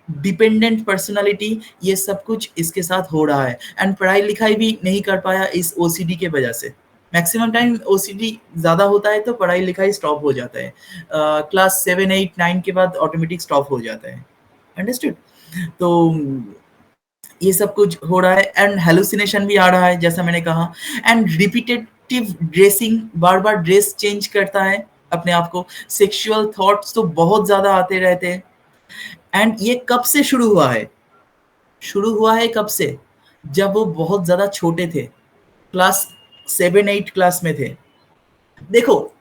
dependent personality, ये सब कुछ इसके साथ हो रहा है। एंड पढ़ाई लिखाई भी नहीं कर पाया इस ओसीडी के वजह से। मैक्सिमम टाइम ओसीडी ज्यादा होता है तो पढ़ाई लिखाई स्टॉप हो जाता है, क्लास 7, 8, 9 के बाद ऑटोमेटिक स्टॉप हो जाता है। अंडरस्टूड? तो ये सब कुछ हो रहा है, एंड हेलुसिनेशन भी आ रहा है जैसा मैंने कहा, and repetitive dressing, bar bar dress change करता है अपने आप को, सेक्सुअल थॉट्स तो बहुत ज्यादा आते रहते हैं। एंड ये कब से शुरू हुआ है? शुरू हुआ है कब से? जब वो बहुत ज्यादा छोटे थे, क्लास 7, 8 क्लास में थे। देखो,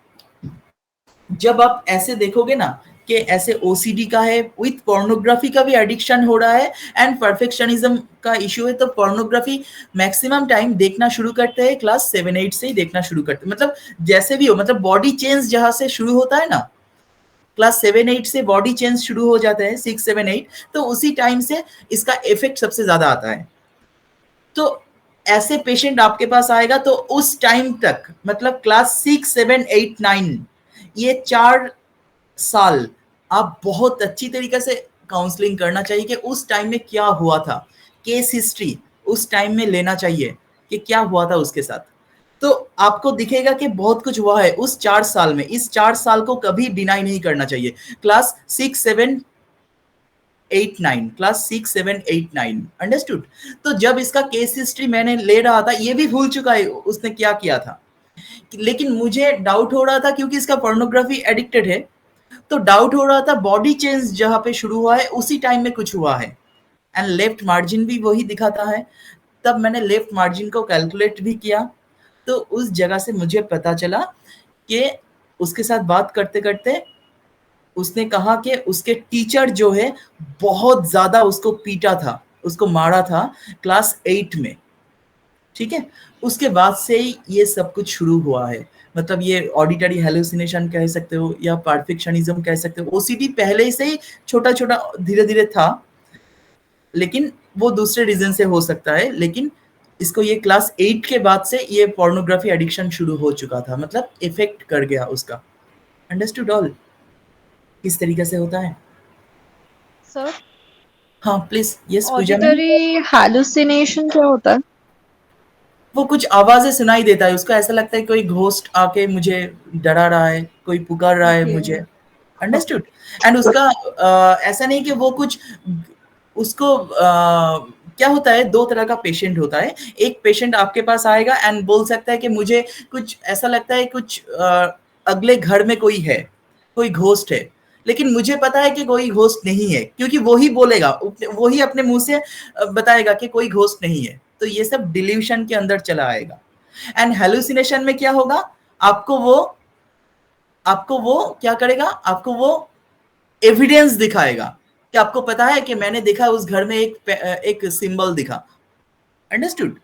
जब आप ऐसे देखोगे ना कि ऐसे ओसीडी का है, विथ पोर्नोग्राफी का भी एडिक्शन हो रहा है, एंड परफेक्शनिज्म का इश्यू है, तो पोर्नोग्राफी मैक्सिमम टाइम देखना शुरू करते हैं क्लास 7, 8 से ही देखना शुरू करते हैं। मतलब जैसे भी हो, मतलब बॉडी चेंज जहां से शुरू होता है ना, क्लास 7, 8 से बॉडी चेंज शुरू हो जाता है, 6, 7, 8, तो उसी टाइम से इसका इफेक्ट सबसे ज्यादा आता है। तो ऐसे पेशेंट आपके पास आएगा तो उस टाइम तक, मतलब क्लास 6, 7, 8, 9, ये 4 साल आप बहुत अच्छी तरीके से काउंसलिंग करना चाहिए कि उस टाइम में क्या हुआ था, केस हिस्ट्री उस टाइम में लेना चाहिए कि क्या हुआ था उसके साथ। तो आपको दिखेगा कि बहुत कुछ हुआ है उस 4 साल में। इस 4 साल को कभी डिनाई नहीं करना चाहिए। Class 6, 7, 8, 9, class 6, 7, 8, 9। अंडरस्टूड? तो जब इसका केस हिस्ट्री मैंने ले रहा था, ये भी भूल चुका है उसने क्या किया था, लेकिन मुझे डाउट हो रहा था क्योंकि इसका पोर्नोग्राफी एडिक्टेड है, तो डाउट हो रहा था बॉडी चेंज जहां पे शुरू हुआ है उसी टाइम में कुछ हुआ है, एंड लेफ्ट मार्जिन भी वही दिखाता है। तब मैंने लेफ्ट मार्जिन को कैलकुलेट भी किया, तो उस जगह से मुझे पता चला कि उसके साथ बात करते करते उसने कहा कि उसके टीचर जो है बहुत ज्यादा उसको पीटा था, उसको मारा था क्लास 8 में। ठीक है, उसके बाद से ही ये सब कुछ शुरू हुआ है। मतलब ये ऑडिटरी हेलुसिनेशन कह सकते हो या परफेक्शनिज्म कह सकते हो। ओसीडी पहले से ही छोटा छोटा धीरे धीरे था, लेकिन वो दूसरे रीजन से हो सकता है, लेकिन इसको ये क्लास 8 के बाद से ये पोर्नोग्राफी एडिक्शन शुरू हो चुका था, मतलब इफेक्ट कर गया उसका। अंडरस्टूड ऑल किस तरीके से होता है? सर हाँ please. Yes Pooja ma'am. Auditory hallucination क्या होता है? वो कुछ आवाजें सुनाई देता है, उसको ऐसा लगता है कोई घोस्ट आके मुझे डरा रहा है, कोई पुकार रहा है मुझे। अंडरस्टूड। एंड उसका ऐसा नहीं कि वो कुछ उसको क्या होता है, दो तरह का पेशेंट होता है। एक पेशेंट आपके पास आएगा एंड बोल सकता है कि मुझे कुछ ऐसा लगता है कुछ अगले घर में कोई है, कोई घोस्ट है, लेकिन मुझे पता है कि कोई घोस्ट नहीं है, क्योंकि वो ही बोलेगा, वो ही अपने मुंह से बताएगा कि कोई घोस्ट नहीं है। तो ये सब डिल्यूशन के अंदर चला आएगा। एंड हेलुसिनेशन में क्या होगा, आपको वो क्या करेगा, आपको वो एविडेंस दिखाएगा कि आपको पता है कि मैंने देखा उस घर में एक सिंबल दिखा। अंडरस्टूड।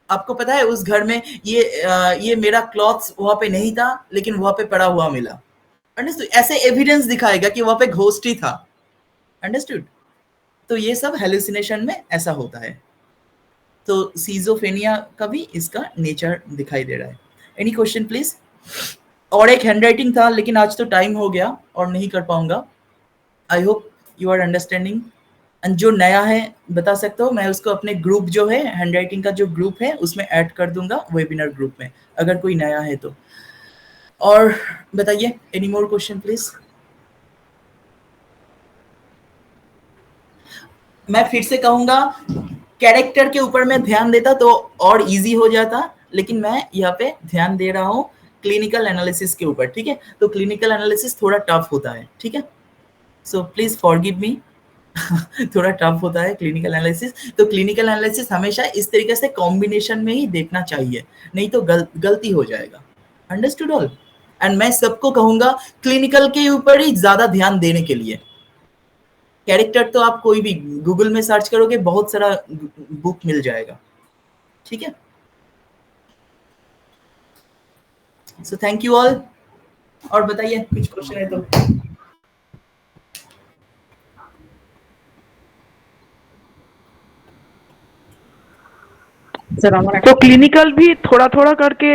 आपको पता है उस घर में ये मेरा क्लॉथ्स वहां पे नहीं था, लेकिन वहां पे पड़ा हुआ मिला। अंडरस्टूड। ऐसे एविडेंस दिखाएगा कि वहां पे घोस्ट ही था। अंडरस्टूड। तो ये सब हेलुसिनेशन में ऐसा होता है। तो सीजोफेनिया का भी इसका नेचर दिखाई दे रहा है। Any question please? और एक हैंडराइटिंग था, लेकिन आज तो टाइम हो गया और नहीं कर पाऊंगा। I hope you are understanding. And जो नया है बता सकते हो, मैं उसको अपने ग्रुप जो है, हैंडराइटिंग का जो ग्रुप है, उसमें ऐड कर दूंगा वेबिनार ग्रुप में, अगर कोई नया है तो। और बताइए, एनी मोर क्वेश्चन प्लीज? मैं फिर से कहूंगा, कैरेक्टर के ऊपर मैं ध्यान देता तो और इजी हो जाता, लेकिन मैं यहाँ पे ध्यान दे रहा हूँ क्लिनिकल एनालिसिस के ऊपर। ठीक है, तो क्लिनिकल एनालिसिस थोड़ा टफ होता है। ठीक है, सो प्लीज फॉरगिव मी। थोड़ा टफ होता है क्लिनिकल एनालिसिस। तो क्लिनिकल एनालिसिस हमेशा इस तरीके से कॉम्बिनेशन में ही देखना चाहिए, नहीं तो गलती हो जाएगा। Understood all? एंड मैं सबको कहूंगा क्लिनिकल के ऊपर ही ज्यादा ध्यान देने के लिए। कैरेक्टर तो आप कोई भी गूगल में सर्च करोगे, बहुत सारा बुक मिल जाएगा। ठीक है, सो थैंक यू ऑल। और बताइए, कुछ क्वेश्चन है तो? सर हमारा तो क्लिनिकल भी थोड़ा थोड़ा करके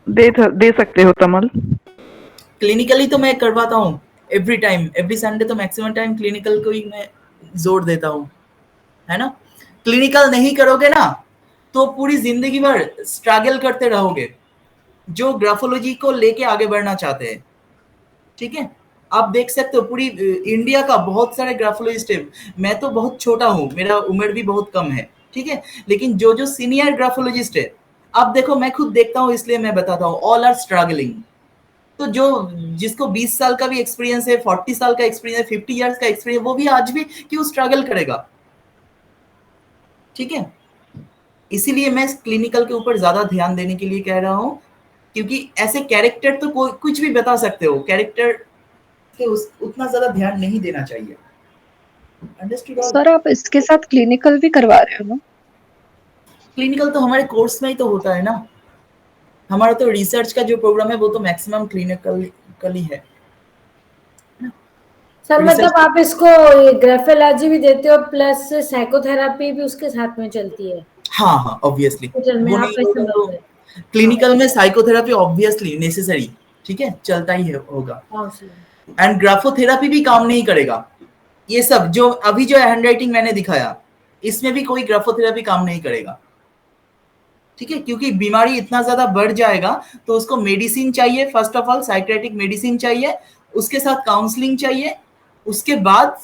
दे सकते हो तमल? क्लिनिकली तो मैं करवाता हूँ एवरी टाइम, एवरी संडे तो मैक्सिमम टाइम क्लिनिकल को ही मैं जोर देता हूँ, है ना। क्लिनिकल नहीं करोगे ना तो पूरी जिंदगी भर स्ट्रगल करते रहोगे, जो ग्राफोलॉजी को लेके आगे बढ़ना चाहते हैं। ठीक है, आप देख सकते हो पूरी इंडिया का बहुत सारे ग्राफोलॉजिस्ट है। मैं तो बहुत छोटा हूँ, मेरा उम्र भी बहुत कम है। ठीक है, लेकिन जो जो सीनियर ग्राफोलॉजिस्ट है, आप देखो, मैं खुद देखता हूँ इसलिए मैं बताता हूँ, ऑल आर स्ट्रगलिंग। तो जो जिसको 20 साल का भी एक्सपीरियंस है, 40 साल का एक्सपीरियंस है, 50 इयर्स का एक्सपीरियंस, वो भी आज भी क्यों स्ट्रगल करेगा। ठीक है, इसीलिए मैं क्लिनिकल के ऊपर ज्यादा ध्यान देने के लिए कह रहा हूँ, क्योंकि ऐसे कैरेक्टर तो कुछ भी बता सकते हो, कैरेक्टर पे उतना ज्यादा ध्यान नहीं देना चाहिए। अंडरस्टूड? सर आप इसके साथ क्लिनिकल भी करवा रहे हो ना? क्लिनिकल तो हमारे कोर्स में ही तो होता है ना। हमारा तो रिसर्च का जो प्रोग्राम है वो तो मैक्सिमम क्लिनिकल ही है। सर मतलब आप इसको ग्राफोलॉजी भी देते हो प्लस साइकोथेरेपी भी उसके साथ में चलती है? हाँ हाँ, ऑब्वियसली तो क्लिनिकल में साइकोथेरेपी ऑब्वियसली नेसेसरी, ठीक है, चलता ही होगा। एंड ग्राफोथेरेपी भी काम नहीं करेगा। ये सब जो अभी जो हैंडराइटिंग मैंने दिखाया, इसमें भी कोई ग्राफोथेरेपी काम नहीं करेगा। ठीक है, क्योंकि बीमारी इतना ज्यादा बढ़ जाएगा तो उसको मेडिसिन चाहिए, first of all psychiatric medicine चाहिए, उसके साथ काउंसलिंग चाहिए, उसके बाद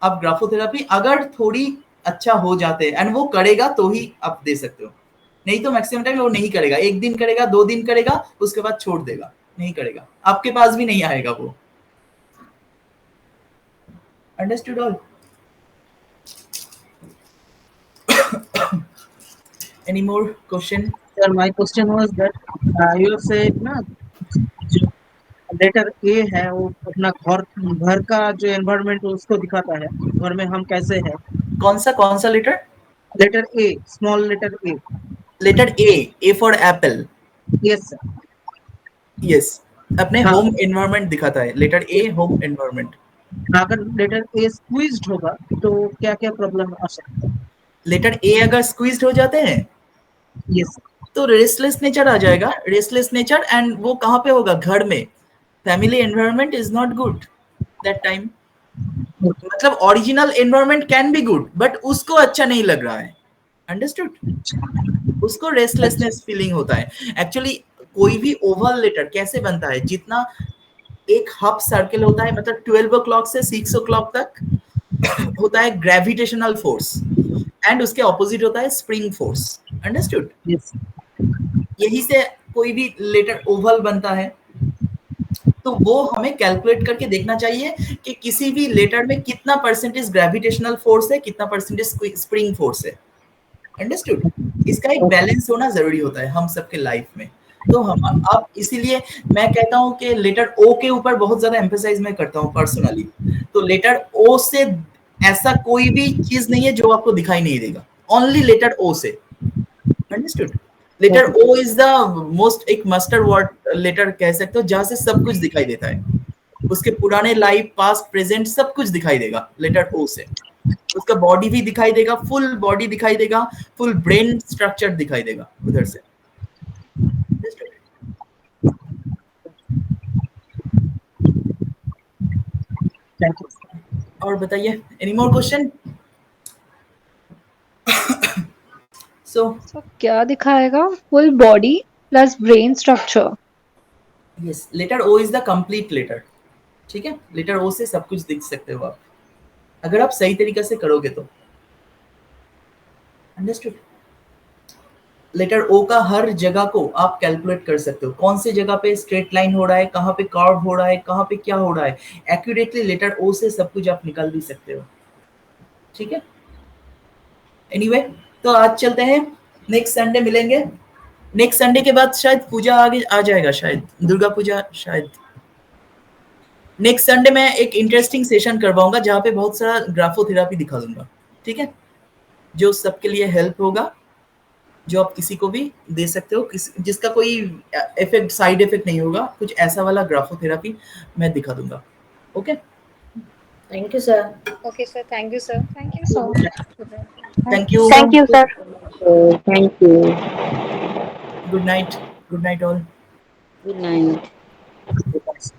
आप ग्राफोथेरेपी अगर थोड़ी अच्छा हो जाते हैं एंड वो करेगा तो ही आप दे सकते हो, नहीं तो मैक्सिमम टाइम वो नहीं करेगा। 1 दिन करेगा, 2 दिन करेगा, उसके बाद छोड़ देगा, नहीं करेगा, आपके पास भी नहीं आएगा वो। Understood all? Any more question? Sir, my question was that you have said ना, जो लेटर ए है वो अपना घर का जो एनवायरनमेंट उसको दिखाता है, घर में हम कैसे हैं। कौन सा लेटर? Letter A, small letter A. Letter A for apple. Yes sir. Yes, अपने हाँ। होम एनवायरनमेंट दिखाता है। Letter A home environment. अगर लेटर ए स्क्वीज्ड होगा तो क्या क्या प्रॉब्लम आ सकता है? लेटर ए अगर स्क्वीज्ड हो जाते हैं यस। तो रेस्टलेस नेचर आ जाएगा। रेस्टलेस नेचर, एंड वो कहाँ पे होगा? घर में। Family environment is not good that time. मतलब original environment can be good, but उसको अच्छा नहीं लग रहा है। अंडरस्टूड? उसको रेस्टलेसनेस फीलिंग होता है। एक्चुअली कोई भी ओवल लेटर कैसे बनता है? जितना एक हाफ सर्कल होता है, मतलब 12 o'clock से 6 o'clock तक होता है ग्रेविटेशनल फोर्स, एंड उसके ऑपोजिट होता है स्प्रिंग फोर्स। अंडरस्टूड? यस। यही से कोई भी लेटर ओवल बनता है। तो वो हमें कैलकुलेट करके देखना चाहिए कि किसी भी लेटर में कितना परसेंटेज ग्रेविटेशनल फोर्स है, कितना परसेंटेज स्प्रिंग फोर्स है। अंडरस्टूड? इसका एक बैलेंस होना जरूरी होता है हम सबके लाइफ में। तो हम अब इसीलिए मैं कहता हूं कि लेटर ओ के ऊपर बहुत ज्यादा एम्फेसाइज मैं करता हूं पर्सनली। तो लेटर ओ से ऐसा कोई भी चीज नहीं है जो आपको दिखाई नहीं देगा, ओनली लेटर ओ से। Understood? Letter O is the most एक मास्टर वर्ड लेटर कह सकते हो, जहां से सब कुछ दिखाई देता है। उसके पुराने लाइफ, पास्ट, प्रेजेंट सब कुछ दिखाई देगा लेटर ओ से। उसका बॉडी भी दिखाई देगा, फुल बॉडी दिखाई देगा, फुल ब्रेन स्ट्रक्चर दिखाई देगा उधर से। Thank you. और बताइए, एनी मोर क्वेश्चन? सो क्या दिखाएगा? Full body plus brain structure. Yes, letter O is the complete letter. ठीक है, लेटर ओ से सब कुछ दिख सकते हो आप, अगर आप सही तरीके से करोगे तो। अंडरस्टूड? लेटर ओ का हर जगह को आप कैलकुलेट कर सकते हो, कौन सी जगह पे स्ट्रेट लाइन हो रहा है, कहाँ पे कर्व हो रहा है, कहाँ पे क्या हो रहा है। एक्यूरेटली लेटर ओ से सब कुछ आप निकाल भी सकते हो। ठीक है, एनीवे तो आज चलते हैं, नेक्स्ट संडे मिलेंगे। नेक्स्ट संडे के बाद शायद पूजा आगे आ जाएगा, शायद दुर्गा पूजा। शायद नेक्स्ट संडे मैं एक इंटरेस्टिंग सेशन करवाऊंगा जहाँ पे बहुत सारा ग्राफोथेरापी दिखा दूंगा। ठीक है, जो सबके लिए हेल्प होगा, जो आप किसी को भी दे सकते हो, जिसका कोई इफेक्ट, साइड इफेक्ट नहीं होगा, कुछ ऐसा वाला ग्राफोथेरापी मैं दिखा दूंगा। Okay, thank you sir. Okay, sir. Thank you, sir. Thank you so thank you, Thank you, sir. Thank you. Good night, good night all. Good night. Much.